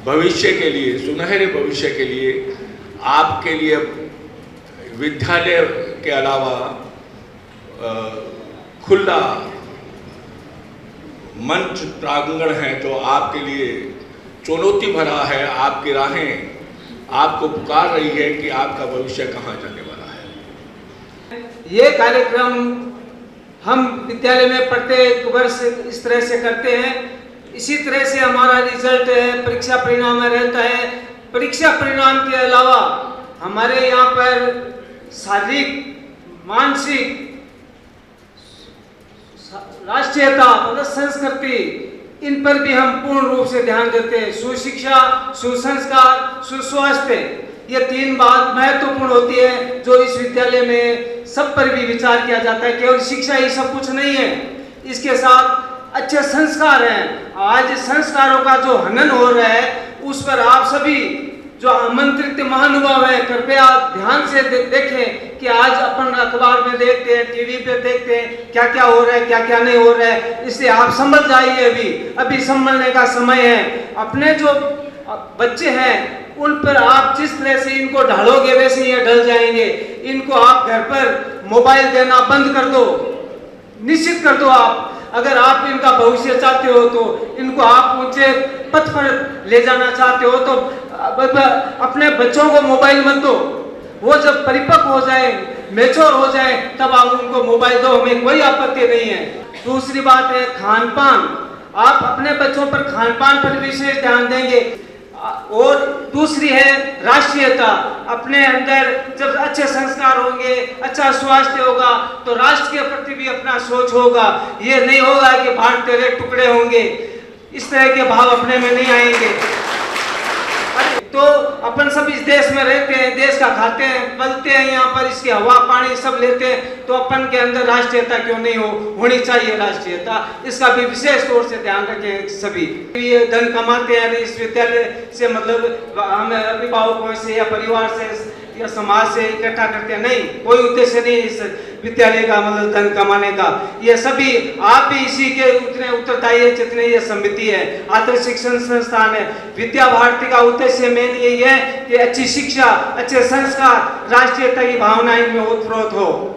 भविष्य के लिए, सुनहरे भविष्य के लिए, आपके लिए विद्यालय के अलावा खुला मंच प्रांगण है जो आपके लिए चुनौती भरा है। आपकी राहें आपको पुकार रही है कि आपका भविष्य कहाँ जाने वाला है। ये कार्यक्रम हम विद्यालय में प्रत्येक वर्ष इस तरह से करते हैं। इसी तरह से हमारा रिजल्ट है, परीक्षा परिणाम में रहता है। परीक्षा परिणाम के अलावा हमारे यहाँ पर शारीरिक, मानसिक, राष्ट्रीयता मतलब संस्कृति, इन पर भी हम पूर्ण रूप से ध्यान देते हैं। सुशिक्षा, सुसंस्कार, सुस्वास्थ्य, ये 3 बात महत्वपूर्ण होती है जो इस विद्यालय में सब पर भी विचार किया जाता है। केवल शिक्षा ही सब कुछ नहीं है, इसके साथ अच्छे संस्कार हैं। आज संस्कारों का जो हनन हो रहा है उस पर आप सभी जो आमंत्रित महानुभाव है कृपया ध्यान से देखें कि आज अपन अखबार में देखते हैं, टीवी पे देखते हैं क्या क्या हो रहा है, क्या क्या नहीं हो रहा है। इसलिए आप समझ जाइए, अभी संभलने का समय है। अपने जो बच्चे हैं उन पर आप जिस तरह से इनको ढालोगे वैसे ये ढल जाएंगे। इनको आप घर पर मोबाइल देना बंद कर दो, निश्चित कर दो। आप अगर आप इनका भविष्य चाहते हो तो इनको आप ऊंचे पथ पर ले जाना चाहते हो तो अपने बच्चों को मोबाइल मत दो। वो जब परिपक्व हो जाए, मैच्योर हो जाए, तब आप उनको मोबाइल दो, हमें कोई आपत्ति नहीं है। दूसरी बात है खान पान। आप अपने बच्चों पर खान पान पर विशेष ध्यान देंगे। और दूसरी है राष्ट्रीयता। अपने अंदर जब अच्छे संस्कार होंगे, अच्छा स्वास्थ्य होगा तो राष्ट्र के प्रति भी अपना सोच होगा। ये नहीं होगा कि भारत तेरे टुकड़े होंगे, इस तरह के भाव अपने में नहीं आएंगे। तो अपन सब इस देश में रहते हैं, देश का खाते हैं, पलते हैं, यहाँ पर इसकी हवा पानी सब लेते हैं, तो अपन के अंदर राष्ट्रीयता क्यों नहीं होनी चाहिए राष्ट्रीयता। इसका भी विशेष तौर से ध्यान रखें सभी। ये धन कमाते हैं इस विद्यालय से, मतलब हम अभिभावकों से या परिवार से या समाज से इकट्ठा करते हैं, नहीं, कोई उद्देश्य नहीं इस विद्यालय का मतलब धन कमाने का। ये सभी आप भी इसी के उतने उत्तरदायी है जितने ये समिति है, आदर्श शिक्षण संस्थान है। विद्या भारती का उद्देश्य मेन यही है कि अच्छी शिक्षा, अच्छे संस्कार, राष्ट्रीयता की भावना इनमें उत्प्रोत हो।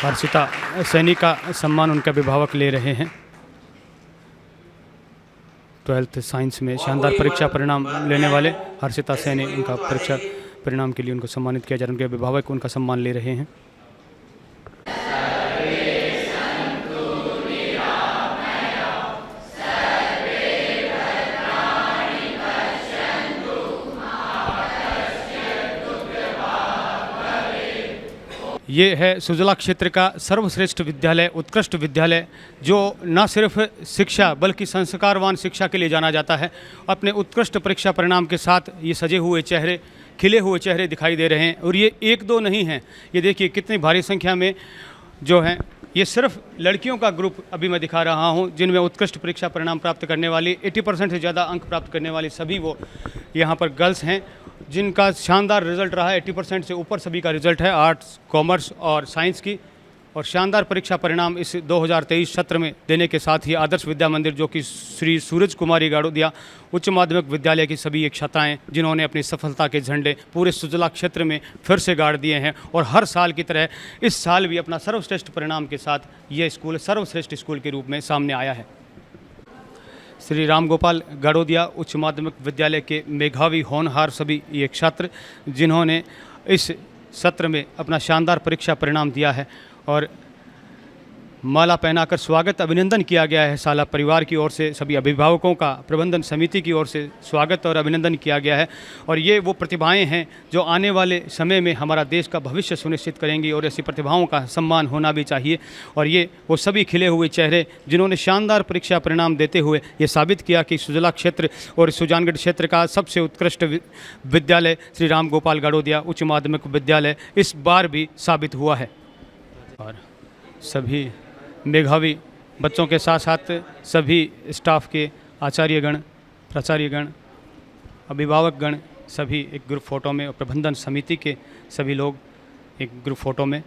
हर्षिता सैनी का सम्मान उनके अभिभावक ले रहे हैं। 12th साइंस में शानदार परीक्षा परिणाम लेने वाले हर्षिता सैनी, उनका परीक्षा परिणाम के लिए उनको सम्मानित किया जा रहा है। उनके अभिभावक उनका सम्मान ले रहे हैं। ये है सुजला क्षेत्र का सर्वश्रेष्ठ विद्यालय, उत्कृष्ट विद्यालय, जो न सिर्फ शिक्षा बल्कि संस्कारवान शिक्षा के लिए जाना जाता है। अपने उत्कृष्ट परीक्षा परिणाम के साथ ये सजे हुए चेहरे, खिले हुए चेहरे दिखाई दे रहे हैं। और ये 1-2 नहीं हैं, ये देखिए कितनी भारी संख्या में जो हैं। ये सिर्फ लड़कियों का ग्रुप अभी मैं दिखा रहा हूँ, जिनमें उत्कृष्ट परीक्षा परिणाम प्राप्त करने वाली 80% से ज़्यादा अंक प्राप्त करने वाली सभी वो यहाँ पर गर्ल्स हैं, जिनका शानदार रिजल्ट रहा है। 80% से ऊपर सभी का रिजल्ट है, आर्ट्स, कॉमर्स और साइंस की। और शानदार परीक्षा परिणाम इस 2023 सत्र में देने के साथ ही आदर्श विद्या मंदिर जो कि श्री सूरज कुमारी गाड़ोदिया उच्च माध्यमिक विद्यालय की सभी एक छात्राएँ जिन्होंने अपनी सफलता के झंडे पूरे सुजला क्षेत्र में फिर से गाड़ दिए हैं और हर साल की तरह इस साल भी अपना सर्वश्रेष्ठ परिणाम के साथ ये स्कूल सर्वश्रेष्ठ स्कूल के रूप में सामने आया है। श्री राम गोपाल गाड़ोदिया उच्च माध्यमिक विद्यालय के मेधावी होनहार सभी ये छात्र जिन्होंने इस सत्र में अपना शानदार परीक्षा परिणाम दिया है और माला पहनाकर स्वागत अभिनंदन किया गया है। साला परिवार की ओर से सभी अभिभावकों का प्रबंधन समिति की ओर से स्वागत और अभिनंदन किया गया है और ये वो प्रतिभाएं हैं जो आने वाले समय में हमारा देश का भविष्य सुनिश्चित करेंगी और ऐसी प्रतिभाओं का सम्मान होना भी चाहिए। और ये वो सभी खिले हुए चेहरे जिन्होंने शानदार परीक्षा परिणाम देते हुए ये साबित किया कि सुजला क्षेत्र और सुजानगढ़ क्षेत्र का सबसे उत्कृष्ट विद्यालय श्री राम गोपाल गाड़ोदिया उच्च माध्यमिक विद्यालय इस बार भी साबित हुआ है। और सभी मेधावी बच्चों के साथ साथ सभी स्टाफ के आचार्यगण, प्राचार्यगण, अभिभावकगण सभी एक ग्रुप फ़ोटो में और प्रबंधन समिति के सभी लोग एक ग्रुप फ़ोटो में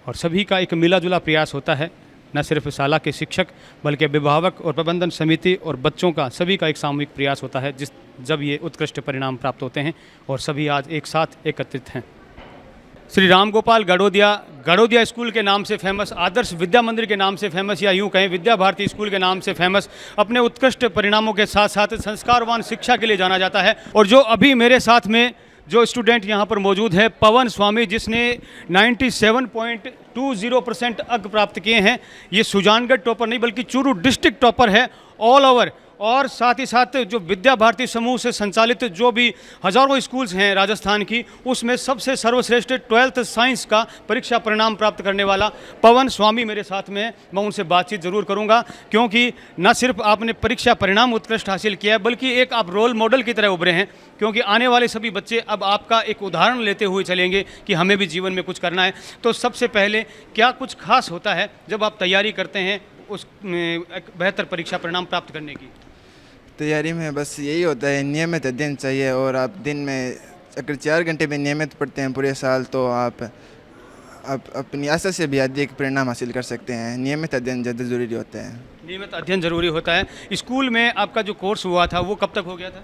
और सभी का एक मिला जुला प्रयास होता है। न सिर्फ शाला के शिक्षक बल्कि अभिभावक और प्रबंधन समिति और बच्चों का सभी का एक सामूहिक प्रयास होता है जब ये उत्कृष्ट परिणाम प्राप्त होते हैं और सभी आज एक साथ एकत्रित हैं। श्री राम गोपाल गाड़ोदिया स्कूल के नाम से फेमस, आदर्श विद्या मंदिर के नाम से फेमस या यूं कहें विद्या भारती स्कूल के नाम से फेमस, अपने उत्कृष्ट परिणामों के साथ साथ संस्कारवान शिक्षा के लिए जाना जाता है। और जो अभी मेरे साथ में जो स्टूडेंट यहाँ पर मौजूद है पवन स्वामी जिसने 97.20% अंक प्राप्त किए हैं, ये सुजानगढ़ टॉपर नहीं बल्कि चूरू डिस्ट्रिक्ट टॉपर है ऑल ओवर। और साथ ही साथ जो विद्या भारती समूह से संचालित जो भी हज़ारों स्कूल्स हैं राजस्थान की उसमें सबसे सर्वश्रेष्ठ 12th साइंस का परीक्षा परिणाम प्राप्त करने वाला पवन स्वामी मेरे साथ में है। मैं उनसे बातचीत ज़रूर करूंगा क्योंकि न सिर्फ आपने परीक्षा परिणाम उत्कृष्ट हासिल किया है बल्कि एक आप रोल मॉडल की तरह उभरे हैं क्योंकि आने वाले सभी बच्चे अब आपका एक उदाहरण लेते हुए चलेंगे कि हमें भी जीवन में कुछ करना है। तो सबसे पहले क्या कुछ खास होता है जब आप तैयारी करते हैं उस एक बेहतर परीक्षा परिणाम प्राप्त करने की? तैयारी में बस यही होता है, नियमित अध्ययन चाहिए और आप दिन में अगर 4 घंटे में नियमित पढ़ते हैं पूरे साल तो आप अपनी आशा से भी अधिक परिणाम हासिल कर सकते हैं। नियमित अध्ययन ज़्यादा ज़रूरी होता है। नियमित अध्ययन ज़रूरी होता है। स्कूल में आपका जो कोर्स हुआ था वो कब तक हो गया था?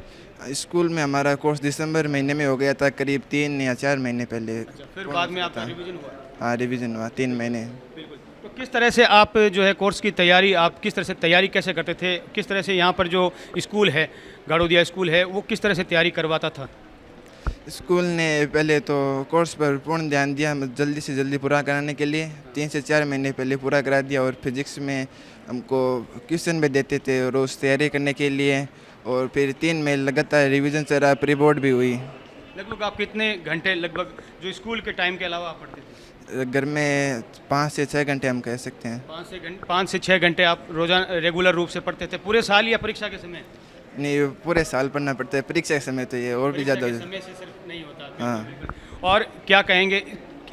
स्कूल में हमारा कोर्स दिसंबर महीने में हो गया था, करीब 3 या 4 महीने पहले। फिर बाद में आपका रिवीजन हुआ? हाँ, रिवीजन हुआ 3 महीने। बिल्कुल। तो किस तरह से आप जो है कोर्स की तैयारी, आप किस तरह से तैयारी कैसे करते थे? किस तरह से यहाँ पर जो स्कूल है गाड़ोदिया स्कूल है वो किस तरह से तैयारी करवाता था? स्कूल ने पहले तो कोर्स पर पूर्ण ध्यान दिया, जल्दी से जल्दी पूरा कराने के लिए 3 से 4 महीने पहले पूरा करा दिया और फिजिक्स में हमको क्वेश्चन भी देते थे रोज़ तैयारी करने के लिए और फिर 3 महीने लगातार रिवीजन चला, प्री बोर्ड भी हुई। लगभग आप कितने घंटे लगभग जो स्कूल के टाइम के अलावा आप पढ़ते थे? घर में 5 से 6 घंटे हम कह सकते हैं। 5 से 6 घंटे आप रोजाना रेगुलर रूप से पढ़ते थे पूरे साल या परीक्षा के समय? नहीं, पूरे साल पढ़ना पड़ता है, परीक्षा के समय तो ये और भी ज़्यादा समय से सिर्फ नहीं होता। हाँ। और क्या कहेंगे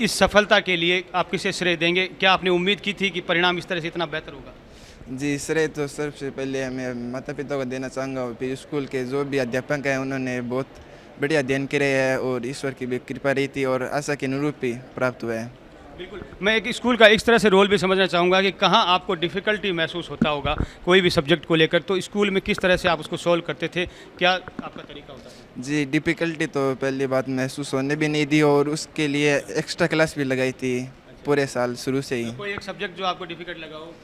इस सफलता के लिए, आप किसे श्रेय देंगे? क्या आपने उम्मीद की थी कि परिणाम इस तरह से इतना बेहतर होगा? जी, श्रेय तो सबसे पहले मैं माता पिता को देना चाहूँगा और फिर स्कूल के जो भी अध्यापक हैं उन्होंने बहुत बढ़िया अध्ययन किया है और ईश्वर की भी कृपा रही थी और आशा के अनुरूप भी प्राप्त हुआ है। बिल्कुल। मैं एक स्कूल का इस तरह से रोल भी समझना चाहूँगा कि कहाँ आपको डिफ़िकल्टी महसूस होता होगा कोई भी सब्जेक्ट को लेकर, तो स्कूल में किस तरह से आप उसको सॉल्व करते थे, क्या आपका तरीका होता है? जी, डिफ़िकल्टी तो पहली बात महसूस होने भी नहीं दी और उसके लिए एक्स्ट्रा क्लास भी लगाई थी पूरे साल शुरू से ही। कोई एक सब्जेक्ट जो आपको डिफ़िकल्ट लगा हो?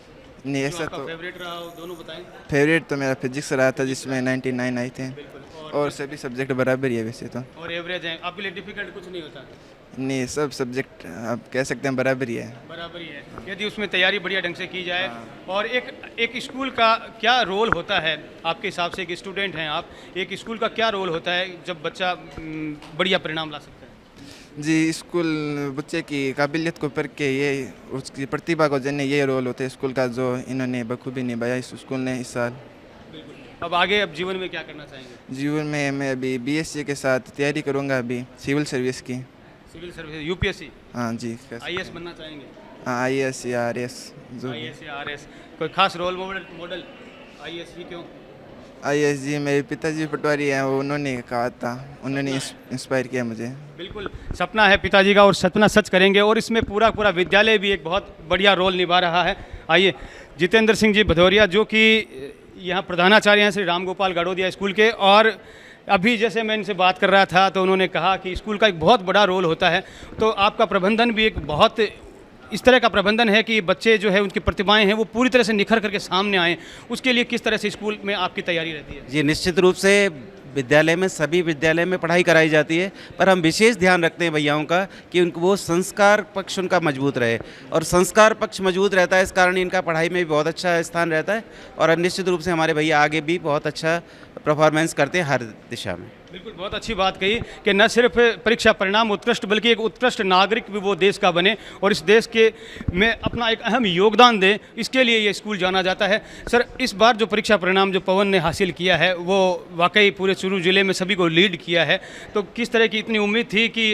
नहीं, ऐसा तो फेवरेट रहा हो, दोनों बताएं। फेवरेट तो मेरा फिजिक्स रहा था जिसमें 99 आए थे और सभी सब्जेक्ट बराबर ही है वैसे तो। और एवरेज है आपके लिए? डिफ़िकल्ट कुछ नहीं होता? नहीं, सब सब्जेक्ट आप कह सकते हैं बराबर ही है। बराबर ही है यदि उसमें तैयारी बढ़िया ढंग से की जाए। और एक स्कूल का क्या रोल होता है आपके हिसाब से? एक स्टूडेंट हैं आप, एक स्कूल का क्या रोल होता है जब बच्चा बढ़िया परिणाम ला सकता है? जी, स्कूल बच्चे की काबिलियत को परख के ये उसकी प्रतिभा को जानने ये रोल होता है स्कूल का, जो इन्होंने बखूबी निभाया इस स्कूल ने इस साल। अब आगे अब जीवन में क्या करना चाहेंगे? जीवन में मैं अभी BSc के साथ तैयारी करूँगा अभी सिविल सर्विस की। Civil service UPSC? हाँ जी। IAS बनना चाहेंगे? हाँ, IAS या RS जो IAS या RS। कोई खास रोल मॉडल IAS ही क्यों? ISG मेरे पिताजी पटवारी हैं, वो उन्होंने कहा था, उन्होंने इंस्पायर किया मुझे। बिल्कुल सपना है पिताजी का और सपना सच करेंगे और इसमें पूरा पूरा विद्यालय भी एक बहुत बढ़िया रोल निभा रहा है। आइए जितेंद्र सिंह जी भदौरिया जो कि यहाँ प्रधानाचार्य हैं श्री राम गोपाल गाड़ोदिया स्कूल के, और अभी जैसे मैं इनसे बात कर रहा था तो उन्होंने कहा कि स्कूल का एक बहुत बड़ा रोल होता है, तो आपका प्रबंधन भी एक बहुत इस तरह का प्रबंधन है कि बच्चे जो है उनकी प्रतिभाएं हैं वो पूरी तरह से निखर करके सामने आएँ, उसके लिए किस तरह से स्कूल में आपकी तैयारी रहती है? जी निश्चित रूप से विद्यालय में, सभी विद्यालय में पढ़ाई कराई जाती है, पर हम विशेष ध्यान रखते हैं भैयाओं का कि उनको वो संस्कार पक्ष उनका मजबूत रहे, और संस्कार पक्ष मजबूत रहता है इस कारण इनका पढ़ाई में भी बहुत अच्छा स्थान रहता है, और निश्चित रूप से हमारे भैया आगे भी बहुत अच्छा परफॉर्मेंस करते हैं हर दिशा में। बिल्कुल बहुत अच्छी बात कही कि न सिर्फ परीक्षा परिणाम उत्कृष्ट बल्कि एक उत्कृष्ट नागरिक भी वो देश का बने और इस देश के में अपना एक अहम योगदान दे, इसके लिए ये स्कूल जाना जाता है। सर इस बार जो परीक्षा परिणाम जो पवन ने हासिल किया है वो वाकई पूरे चूरू जिले में सभी को लीड किया है, तो किस तरह की इतनी उम्मीद थी कि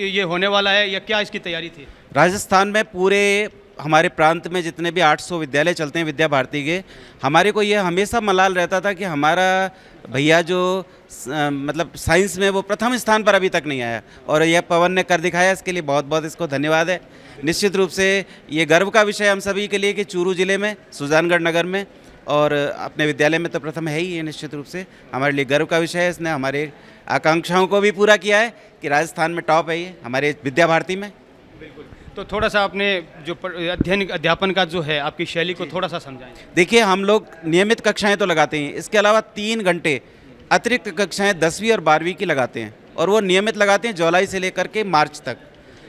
ये होने वाला है या क्या इसकी तैयारी थी? राजस्थान में पूरे हमारे प्रांत में जितने भी 800 विद्यालय चलते हैं विद्या भारती के, हमारे को ये हमेशा मलाल रहता था कि हमारा भैया जो मतलब साइंस में वो प्रथम स्थान पर अभी तक नहीं आया, और यह पवन ने कर दिखाया, इसके लिए बहुत बहुत इसको धन्यवाद है। निश्चित रूप से ये गर्व का विषय हम सभी के लिए कि चूरू जिले में, सुजानगढ़ नगर में और अपने विद्यालय में तो प्रथम है ही, ये निश्चित रूप से हमारे लिए गर्व का विषय है। इसने हमारे आकांक्षाओं को भी पूरा किया है कि राजस्थान में टॉप है ये हमारे विद्या भारती में। बिल्कुल, तो थोड़ा सा आपने जो अध्ययन अध्यापन का जो है आपकी शैली को थोड़ा सा समझाएं। देखिए हम लोग नियमित कक्षाएं तो लगाते हैं, इसके अलावा 3 घंटे अतिरिक्त कक्षाएं 10वीं और 12वीं की लगाते हैं, और वो नियमित लगाते हैं जुलाई से लेकर के मार्च तक।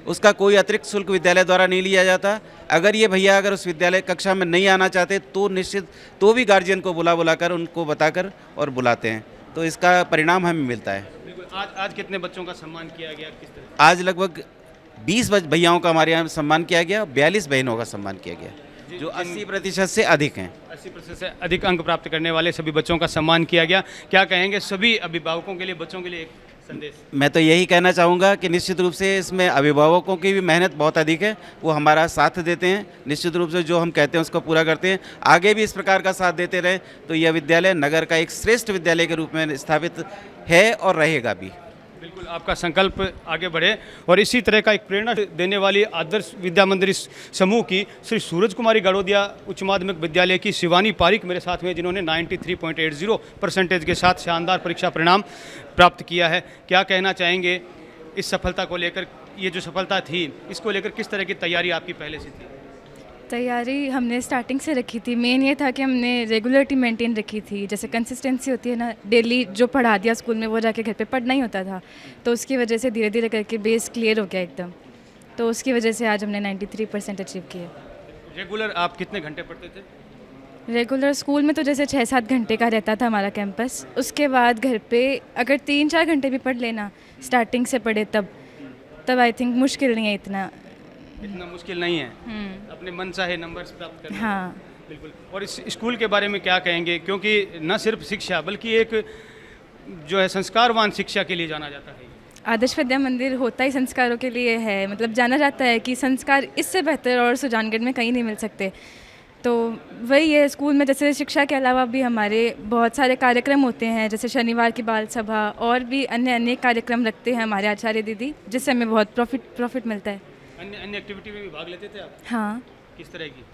उसका कोई अतिरिक्त शुल्क विद्यालय द्वारा नहीं लिया जाता। अगर ये भैया अगर उस विद्यालय कक्षा में नहीं आना चाहते तो निश्चित तो भी गार्जियन को बुलाकर उनको बताकर और बुलाते हैं, तो इसका परिणाम हमें मिलता है। बिल्कुल, आज कितने बच्चों का सम्मान किया गया, किस तरह? आज लगभग 20 भैयाओं का हमारे यहाँ सम्मान किया गया, 42 बहनों का सम्मान किया गया जो 80% से अधिक हैं। 80% से अधिक अंक प्राप्त करने वाले सभी बच्चों का सम्मान किया गया। क्या कहेंगे सभी अभिभावकों के लिए, बच्चों के लिए एक संदेश? मैं तो यही कहना चाहूँगा कि निश्चित रूप से इसमें अभिभावकों की भी मेहनत बहुत अधिक है, वो हमारा साथ देते हैं, निश्चित रूप से जो हम कहते हैं उसको पूरा करते हैं। आगे भी इस प्रकार का साथ देते रहें तो यह विद्यालय नगर का एक श्रेष्ठ विद्यालय के रूप में स्थापित है और रहेगा भी। बिल्कुल, आपका संकल्प आगे बढ़े और इसी तरह का एक प्रेरणा देने वाली आदर्श विद्या मंदिर समूह की श्री सूरज कुमारी गाड़ोदिया उच्च माध्यमिक विद्यालय की शिवानी पारिक मेरे साथ में, जिन्होंने 93.80% के साथ शानदार परीक्षा परिणाम प्राप्त किया है। क्या कहना चाहेंगे इस सफलता को लेकर? ये जो सफलता थी इसको लेकर किस तरह की तैयारी आपकी पहले से थी? तैयारी हमने स्टार्टिंग से रखी थी। मेन ये था कि हमने रेगुलरिटी मेंटेन रखी थी, जैसे कंसिस्टेंसी होती है ना, डेली जो पढ़ा दिया स्कूल में वो जाके घर पे पढ़ना ही होता था, तो उसकी वजह से धीरे धीरे करके बेस क्लियर हो गया एकदम, तो उसकी वजह से आज हमने 93% अचीव किया। रेगुलर आप कितने घंटे पढ़ते थे? रेगुलर स्कूल में तो जैसे 6-7 घंटे का रहता था हमारा कैंपस, उसके बाद घर पे अगर 3-4 घंटे भी पढ़ लेना, स्टार्टिंग से पढ़े तब आई थिंक मुश्किल नहीं है, इतना मुश्किल नहीं है अपने मन चाहे नंबर्स प्राप्त करना। हाँ बिल्कुल। और इस स्कूल के बारे में क्या कहेंगे, क्योंकि न सिर्फ शिक्षा बल्कि एक जो है संस्कारवान शिक्षा के लिए जाना जाता है। आदर्श विद्या मंदिर होता ही संस्कारों के लिए है, मतलब जाना जाता है कि संस्कार इससे बेहतर और सुजानगढ़ में कहीं नहीं मिल सकते। तो वही है, स्कूल में जैसे शिक्षा के अलावा भी हमारे बहुत सारे कार्यक्रम होते हैं, जैसे शनिवार की बाल सभा और भी अन्य कार्यक्रम रखते हैं हमारे आचार्य दीदी, जिससे हमें बहुत प्रॉफिट मिलता है। अन्य एक्टिविटी में भी भाग लेते थे आप? हाँ। किस तरह की?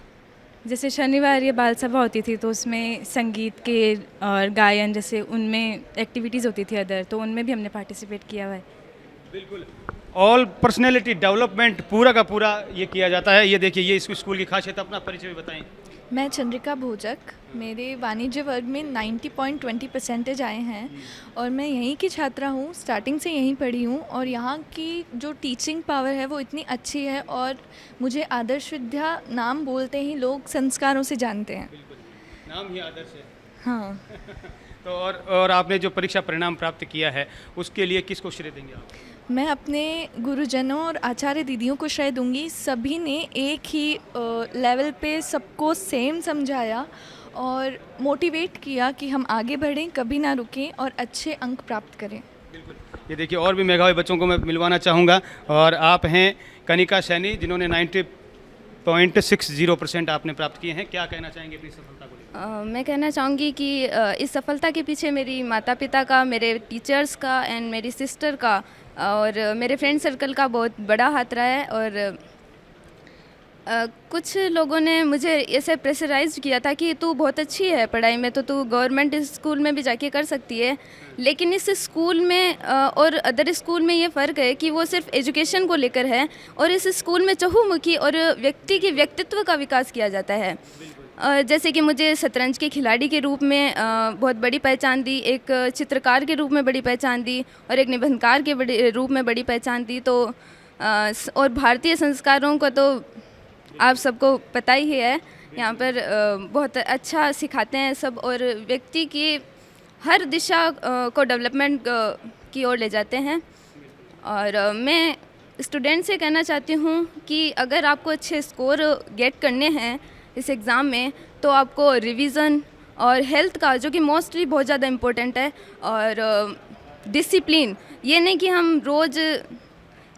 जैसे शनिवार ये बाल सभा होती थी तो उसमें संगीत के और गायन जैसे उनमें एक्टिविटीज़ होती थी अदर, तो उनमें भी हमने पार्टिसिपेट किया हुआ है। बिल्कुल, ऑल पर्सनैलिटी डेवलपमेंट पूरा का पूरा ये किया जाता है। ये देखिए, ये इस स्कूल की खासियत, अपना परिचय भी बताएं। मैं चंद्रिका भोजक, मेरे वाणिज्य वर्ग में 90.20% आए हैं और मैं यहीं की छात्रा हूँ, स्टार्टिंग से यहीं पढ़ी हूँ, और यहाँ की जो टीचिंग पावर है वो इतनी अच्छी है, और मुझे आदर्श विद्या नाम बोलते ही लोग संस्कारों से जानते हैं। नाम ही आदर्श है। हाँ। तो और आपने जो परीक्षा परिणाम प्राप्त किया है उसके लिए किसको श्रेय देंगे आप? मैं अपने गुरुजनों और आचार्य दीदियों को श्रेय दूंगी। सभी ने एक ही लेवल पे सबको सेम समझाया और मोटिवेट किया कि हम आगे बढ़ें, कभी ना रुकें और अच्छे अंक प्राप्त करें। बिल्कुल, ये देखिए और भी मेधावी बच्चों को मैं मिलवाना चाहूँगा, और आप हैं कनिका सैनी, जिन्होंने 99.60% आपने प्राप्त किए हैं। क्या कहना चाहेंगे अपनी सफलता को लेकर? मैं कहना चाहूँगी कि इस सफलता के पीछे मेरी माता पिता का, मेरे टीचर्स का एंड मेरी सिस्टर का और मेरे फ्रेंड सर्कल का बहुत बड़ा हाथ रहा है। और कुछ लोगों ने मुझे ऐसे प्रेशराइज किया था कि तू बहुत अच्छी है पढ़ाई में, तो तू गवर्नमेंट स्कूल में भी जाके कर सकती है। लेकिन इस स्कूल में और अदर स्कूल में ये फ़र्क है कि वो सिर्फ एजुकेशन को लेकर है, और इस स्कूल में चहुमुखी और व्यक्ति के व्यक्तित्व का विकास किया जाता है। जैसे कि मुझे शतरंज के खिलाड़ी के रूप में बहुत बड़ी पहचान दी, एक चित्रकार के रूप में बड़ी पहचान दी और एक निबंधकार के रूप में बड़ी पहचान दी। तो और भारतीय संस्कारों को तो आप सबको पता ही है, यहाँ पर बहुत अच्छा सिखाते हैं सब, और व्यक्ति की हर दिशा को डेवलपमेंट की ओर ले जाते हैं। और मैं स्टूडेंट से कहना चाहती हूँ कि अगर आपको अच्छे स्कोर गेट करने हैं इस एग्ज़ाम में, तो आपको रिवीज़न और हेल्थ का, जो कि मोस्टली बहुत ज़्यादा इम्पोर्टेंट है, और डिसिप्लिन, ये नहीं कि हम रोज़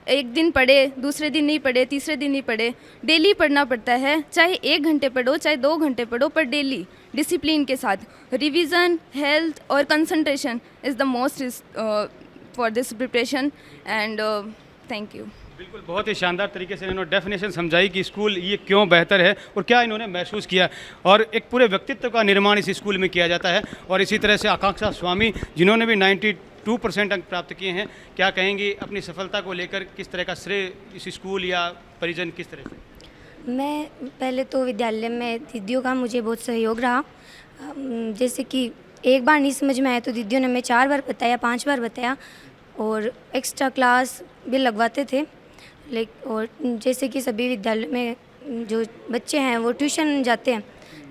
एक दिन पढ़े, दूसरे दिन नहीं पढ़े, तीसरे दिन नहीं पढ़े, डेली पढ़ना पड़ता है। चाहे 1 घंटे पढ़ो, चाहे 2 घंटे पढ़ो, पर डेली डिसिप्लिन के साथ रिवीजन, हेल्थ और concentration is the most for this preparation. And thank you. बिल्कुल, बहुत ही शानदार तरीके से इन्होंने डेफिनेशन समझाई कि स्कूल ये क्यों बेहतर है और क्या इन्होंने महसूस किया, और एक पूरे व्यक्तित्व का निर्माण इस स्कूल में किया जाता है। और इसी तरह से आकांक्षा स्वामी, जिन्होंने भी 92% अंक प्राप्त किए हैं, क्या कहेंगी अपनी सफलता को लेकर? किस तरह का श्रेय इस स्कूल या परिजन किस तरह से? मैं पहले तो विद्यालय में दीदियों का मुझे बहुत सहयोग रहा। जैसे कि एक बार नहीं समझ में आया तो दीदियों ने हमें 4 बार बताया, 5 बार बताया, और एक्स्ट्रा क्लास भी लगवाते थे। और जैसे कि सभी विद्यालय में जो बच्चे हैं वो ट्यूशन जाते हैं,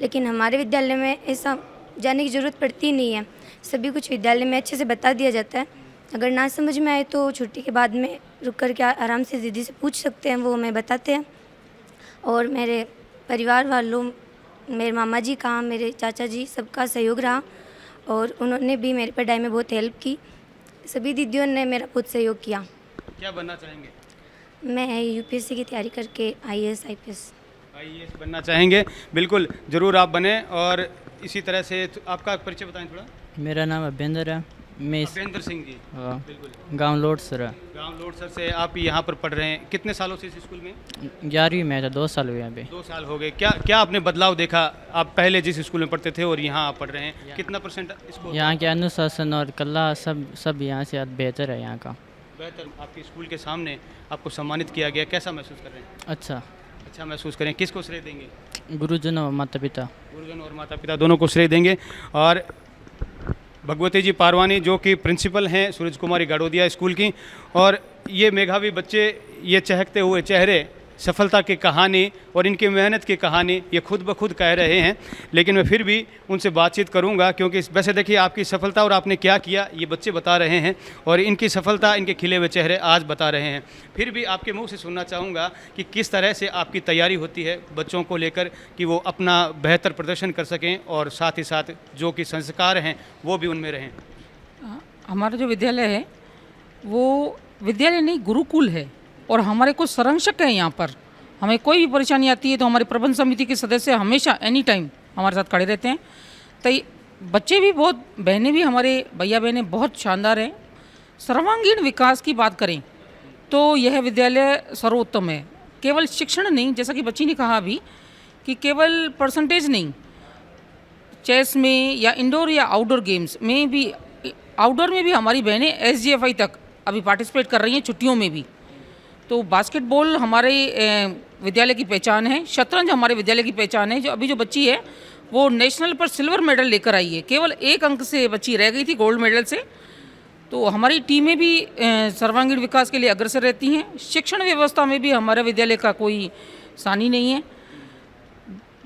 लेकिन हमारे विद्यालय में ऐसा जाने की ज़रूरत पड़ती नहीं है। सभी कुछ विद्यालय में अच्छे से बता दिया जाता है। अगर ना समझ में आए तो छुट्टी के बाद में रुक कर के आराम से दीदी से पूछ सकते हैं, वो हमें बताते हैं। और मेरे परिवार वालों, मेरे मामा जी का, मेरे चाचा जी, सबका सहयोग रहा, और उन्होंने भी मेरी पढ़ाई में बहुत हेल्प की। सभी दीदियों ने मेरा बहुत सहयोग किया। क्या बनना चाहेंगे? मैं यूपीएससी की तैयारी करके आईएएस आईपीएस बनना चाहेंगे। बिल्कुल, ज़रूर आप बने। और इसी तरह से आपका परिचय बताएं थोड़ा। मेरा नाम अभ्यंदर है। मैं अभ्यंदर सिंह जी, बिल्कुल गांव लोटसर है। गांव लोटसर से आप यहाँ पर पढ़ रहे हैं। कितने सालों से इस स्कूल में? 11वीं में था, 2 साल हुए यहाँ पे। 2 साल हो गए। क्या आपने बदलाव देखा? आप पहले जिस स्कूल में पढ़ते थे और यहाँ आप पढ़ रहे हैं, कितना % स्कूल? यहाँ के अनुशासन और कला सब यहाँ से बेहतर है। यहाँ का बेहतर। आपके स्कूल के सामने आपको सम्मानित किया गया, कैसा महसूस कर रहे हैं? अच्छा महसूस करें। किसको श्रेय देंगे? गुरुजन और माता पिता। गुरुजन और माता पिता दोनों को श्रेय देंगे। और भगवती जी पारवानी, जो कि प्रिंसिपल हैं सूरज कुमारी गाड़ोदिया स्कूल की, और ये मेधावी बच्चे, ये चहकते हुए चेहरे, सफलता की कहानी और इनकी मेहनत की कहानी ये खुद ब खुद कह रहे हैं। लेकिन मैं फिर भी उनसे बातचीत करूंगा, क्योंकि वैसे देखिए आपकी सफलता और आपने क्या किया ये बच्चे बता रहे हैं, और इनकी सफलता, इनके खिले हुए चेहरे आज बता रहे हैं। फिर भी आपके मुंह से सुनना चाहूँगा कि किस तरह से आपकी तैयारी होती है बच्चों को लेकर कि वो अपना बेहतर प्रदर्शन कर सकें, और साथ ही साथ जो कि संस्कार हैं वो भी उनमें रहें। हमारा जो विद्यालय है वो विद्यालय नहीं, गुरुकुल है, और हमारे कुछ संरक्षक हैं यहाँ पर। हमें कोई भी परेशानी आती है तो हमारे प्रबंध समिति के सदस्य हमेशा एनी टाइम हमारे साथ खड़े रहते हैं। तो बच्चे भी बहुत, बहनें भी, हमारे भैया बहनें बहुत शानदार हैं। सर्वांगीण विकास की बात करें तो यह विद्यालय सर्वोत्तम है। केवल शिक्षण नहीं, जैसा कि बच्ची ने कहा अभी कि केवल परसेंटेज नहीं, चेस में या इंडोर या आउटडोर गेम्स में भी, आउटडोर में भी हमारी बहनें SGFI तक अभी पार्टिसिपेट कर रही हैं, छुट्टियों में भी। तो बास्केटबॉल हमारे विद्यालय की पहचान है, शतरंज हमारे विद्यालय की पहचान है। जो बच्ची है वो नेशनल पर सिल्वर मेडल लेकर आई है, केवल 1 अंक से बच्ची रह गई थी गोल्ड मेडल से। तो हमारी टीमें भी सर्वांगीण विकास के लिए अग्रसर रहती हैं। शिक्षण व्यवस्था में भी हमारे विद्यालय का कोई सानी नहीं है।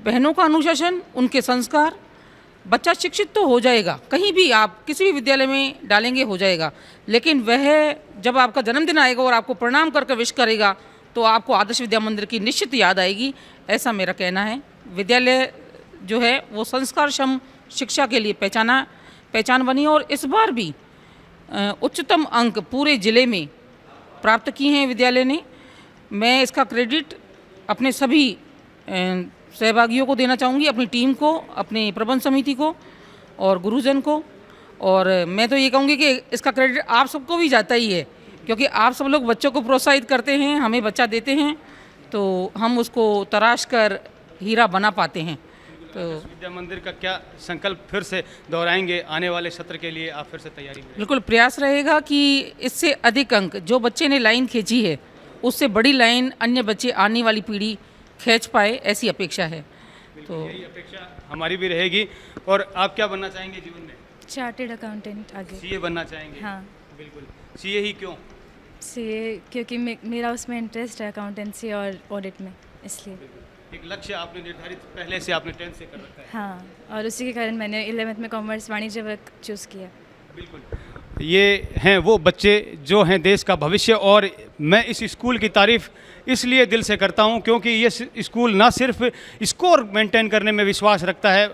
बहनों का अनुशासन, उनके संस्कार, बच्चा शिक्षित तो हो जाएगा, कहीं भी आप किसी भी विद्यालय में डालेंगे हो जाएगा, लेकिन वह जब आपका जन्मदिन आएगा और आपको प्रणाम करके विश करेगा तो आपको आदर्श विद्या मंदिर की निश्चित याद आएगी, ऐसा मेरा कहना है। विद्यालय जो है वो संस्कारक्षम शिक्षा के लिए पहचान बनी, और इस बार भी उच्चतम अंक पूरे ज़िले में प्राप्त किए हैं विद्यालय ने। मैं इसका क्रेडिट अपने सभी सहभागियों को देना चाहूँगी, अपनी टीम को, अपनी प्रबंध समिति को और गुरुजन को। और मैं तो ये कहूँगी कि इसका क्रेडिट आप सबको भी जाता ही है, क्योंकि आप सब लोग बच्चों को प्रोत्साहित करते हैं, हमें बच्चा देते हैं तो हम उसको तराश कर हीरा बना पाते हैं। तो विद्या मंदिर का क्या संकल्प फिर से दोहराएंगे आने वाले सत्र के लिए? आप फिर से तैयारी में? बिल्कुल प्रयास रहेगा कि इससे अधिक अंक जो बच्चे ने लाइन खींची है उससे बड़ी लाइन अन्य बच्चे आने वाली पीढ़ी खींच पाए, ऐसी अपेक्षा है। तो यही अपेक्षा हमारी भी रहेगी। और आप क्या बनना चाहेंगे जीवन में? चार्टेड अकाउंटेंट आगे। सीए बनना चाहेंगे? हाँ बिल्कुल। सीए ही क्यों? सीए क्योंकि मेरा उसमें इंटरेस्ट है, अकाउंटेंसी और ऑडिट में, इसलिए। एक लक्ष्य आपने निर्धारित पहले से आपने 10th से कर रखा है? हाँ, और उसी के कारण मैंने 11th में कॉमर्स वाणिज्य वर्ग चूज़ किया। बिल्कुल। ये हैं वो बच्चे जो हैं देश का भविष्य, और मैं इस स्कूल की तारीफ़ इसलिए दिल से करता हूं क्योंकि ये स्कूल ना सिर्फ स्कोर मेंटेन करने में विश्वास रखता है,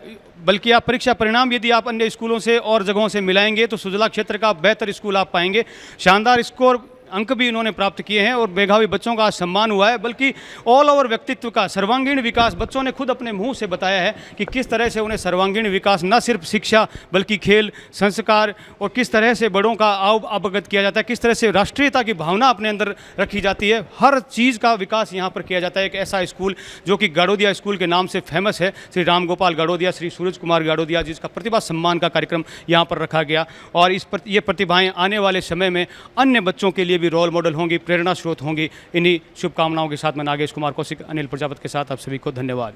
बल्कि आप परीक्षा परिणाम यदि आप अन्य स्कूलों से और जगहों से मिलाएंगे तो सुजला क्षेत्र का बेहतर स्कूल आप पाएंगे। शानदार स्कोर अंक भी इन्होंने प्राप्त किए हैं और मेधावी बच्चों का आज सम्मान हुआ है, बल्कि ऑल ओवर व्यक्तित्व का सर्वांगीण विकास बच्चों ने खुद अपने मुंह से बताया है कि किस तरह से उन्हें सर्वांगीण विकास न सिर्फ शिक्षा बल्कि खेल, संस्कार और किस तरह से बड़ों का अवगत किया जाता है, किस तरह से राष्ट्रीयता की भावना अपने अंदर रखी जाती है, हर चीज़ का विकास यहाँ पर किया जाता है। एक ऐसा स्कूल जो कि गाड़ोदिया स्कूल के नाम से फेमस है, श्री राम गोपाल गाड़ोदिया, श्री सूरज कुमार गाड़ोदिया, जिसका प्रतिभा सम्मान का कार्यक्रम यहाँ पर रखा गया। और ये प्रतिभाएँ आने वाले समय में अन्य बच्चों के लिए भी रोल मॉडल होंगी, प्रेरणा स्रोत होंगी। इन्हीं शुभकामनाओं के साथ मैं नागेश कुमार कौशिक, अनिल प्रजापत के साथ आप सभी को धन्यवाद।